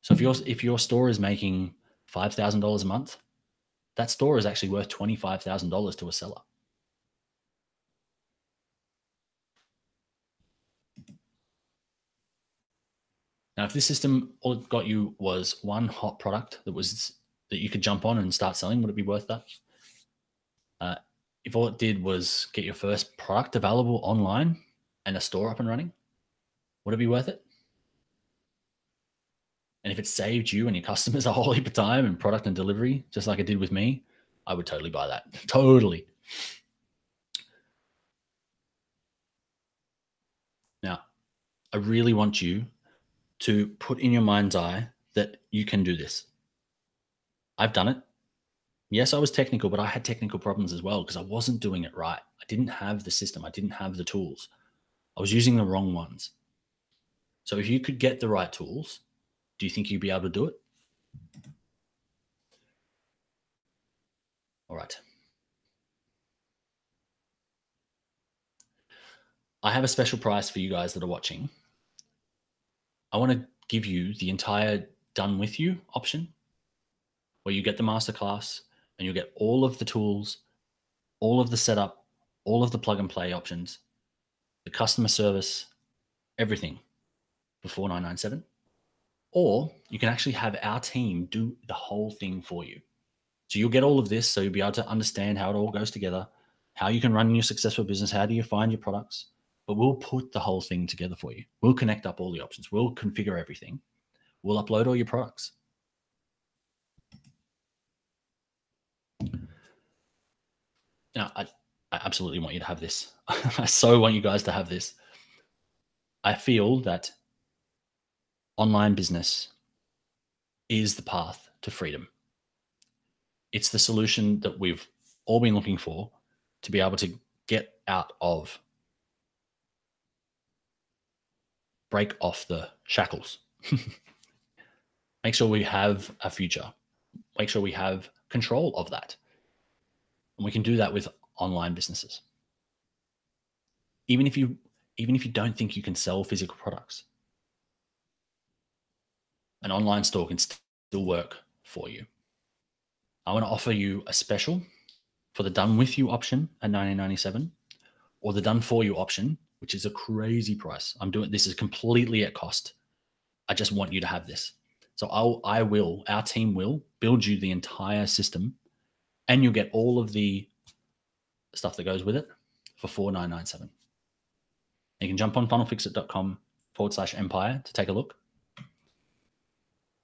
So if your store is making $5,000 a month, that store is actually worth $25,000 to a seller. Now, if this system all it got you was one hot product that you could jump on and start selling, would it be worth that? If all it did was get your first product available online and a store up and running, would it be worth it? And if it saved you and your customers a whole heap of time and product and delivery, just like it did with me, I would totally buy that. Totally. Now, I really want you to put in your mind's eye that you can do this. I've done it. Yes, I was technical, but I had technical problems as well because I wasn't doing it right. I didn't have the system. I didn't have the tools. I was using the wrong ones. So if you could get the right tools, do you think you'd be able to do it? All right. I have a special price for you guys that are watching. I want to give you the entire done with you option where you get the masterclass and you get all of the tools, all of the setup, all of the plug and play options, the customer service, everything for $4,997. Or you can actually have our team do the whole thing for you. So you'll get all of this. So you'll be able to understand how it all goes together, how you can run your successful business, how do you find your products, but we'll put the whole thing together for you. We'll connect up all the options. We'll configure everything. We'll upload all your products. Now, I absolutely want you to have this. I so want you guys to have this. I feel that online business is the path to freedom. It's the solution that we've all been looking for to be able to get out of, break off the shackles. Make sure we have a future. Make sure we have control of that. And we can do that with online businesses. Even if you don't think you can sell physical products, an online store can still work for you. I want to offer you a special for the done with you option at $19.97 or the done for you option, which is a crazy price. I'm doing this is completely at cost. I just want you to have this. So our team will build you the entire system and you'll get all of the stuff that goes with it for $4,997. You can jump on funnelfixit.com/empire to take a look.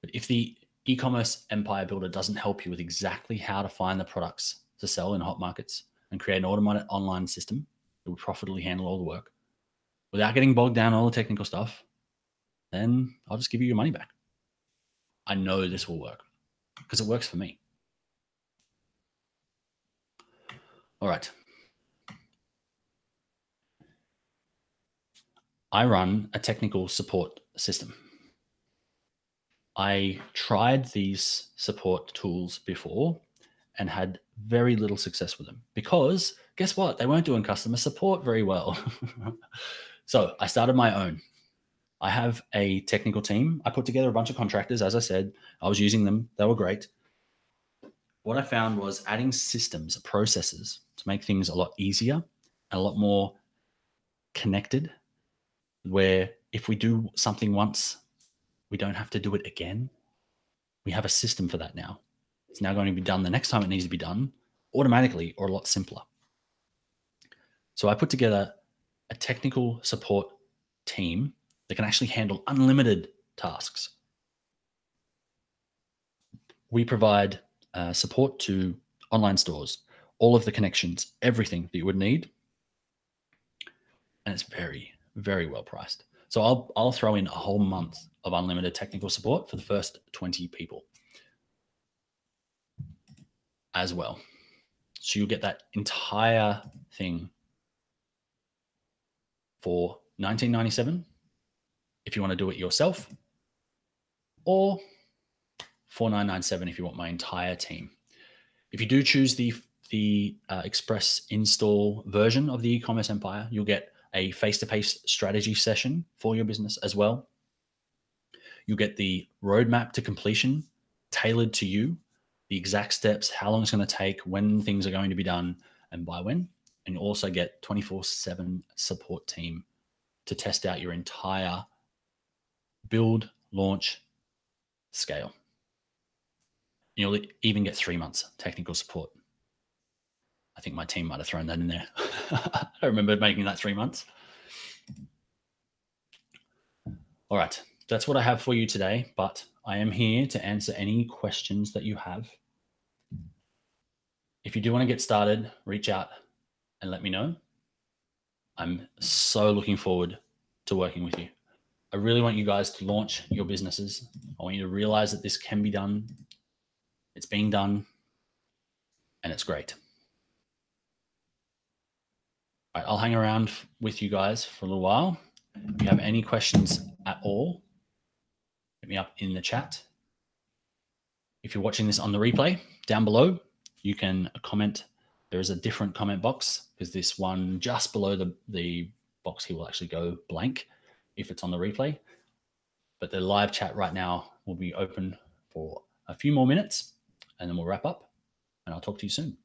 But if the e-commerce empire builder doesn't help you with exactly how to find the products to sell in hot markets and create an automated online system that will profitably handle all the work without getting bogged down in all the technical stuff, then I'll just give you your money back. I know this will work because it works for me. All right. I run a technical support system. I tried these support tools before and had very little success with them because guess what? They weren't doing customer support very well. So I started my own. I have a technical team. I put together a bunch of contractors. As I said, I was using them. They were great. What I found was adding systems, processes to make things a lot easier and a lot more connected, where if we do something once, we don't have to do it again. We have a system for that now. It's now going to be done the next time it needs to be done automatically or a lot simpler. So I put together a technical support team that can actually handle unlimited tasks. We provide support to online stores, all of the connections, everything that you would need. And it's very, very well priced. So I'll throw in a whole month of unlimited technical support for the first 20 people as well. So you'll get that entire thing for $19.97 if you want to do it yourself, or $4,997 if you want my entire team. If you do choose the Express install version of the e-commerce empire, you'll get a face-to-face strategy session for your business as well. You'll get the roadmap to completion tailored to you, the exact steps, how long it's going to take, when things are going to be done, and by when. And you'll also get 24/7 support team to test out your entire build, launch, scale. You'll even get 3 months technical support. I think my team might have thrown that in there. I remember making that 3 months. All right, that's what I have for you today, but I am here to answer any questions that you have. If you do want to get started, reach out and let me know. I'm so looking forward to working with you. I really want you guys to launch your businesses. I want you to realize that this can be done. It's being done, and it's great. All right, I'll hang around with you guys for a little while. If you have any questions at all, hit me up in the chat. If you're watching this on the replay, down below, you can comment. There is a different comment box because this one just below the box here will actually go blank if it's on the replay. But the live chat right now will be open for a few more minutes and then we'll wrap up and I'll talk to you soon.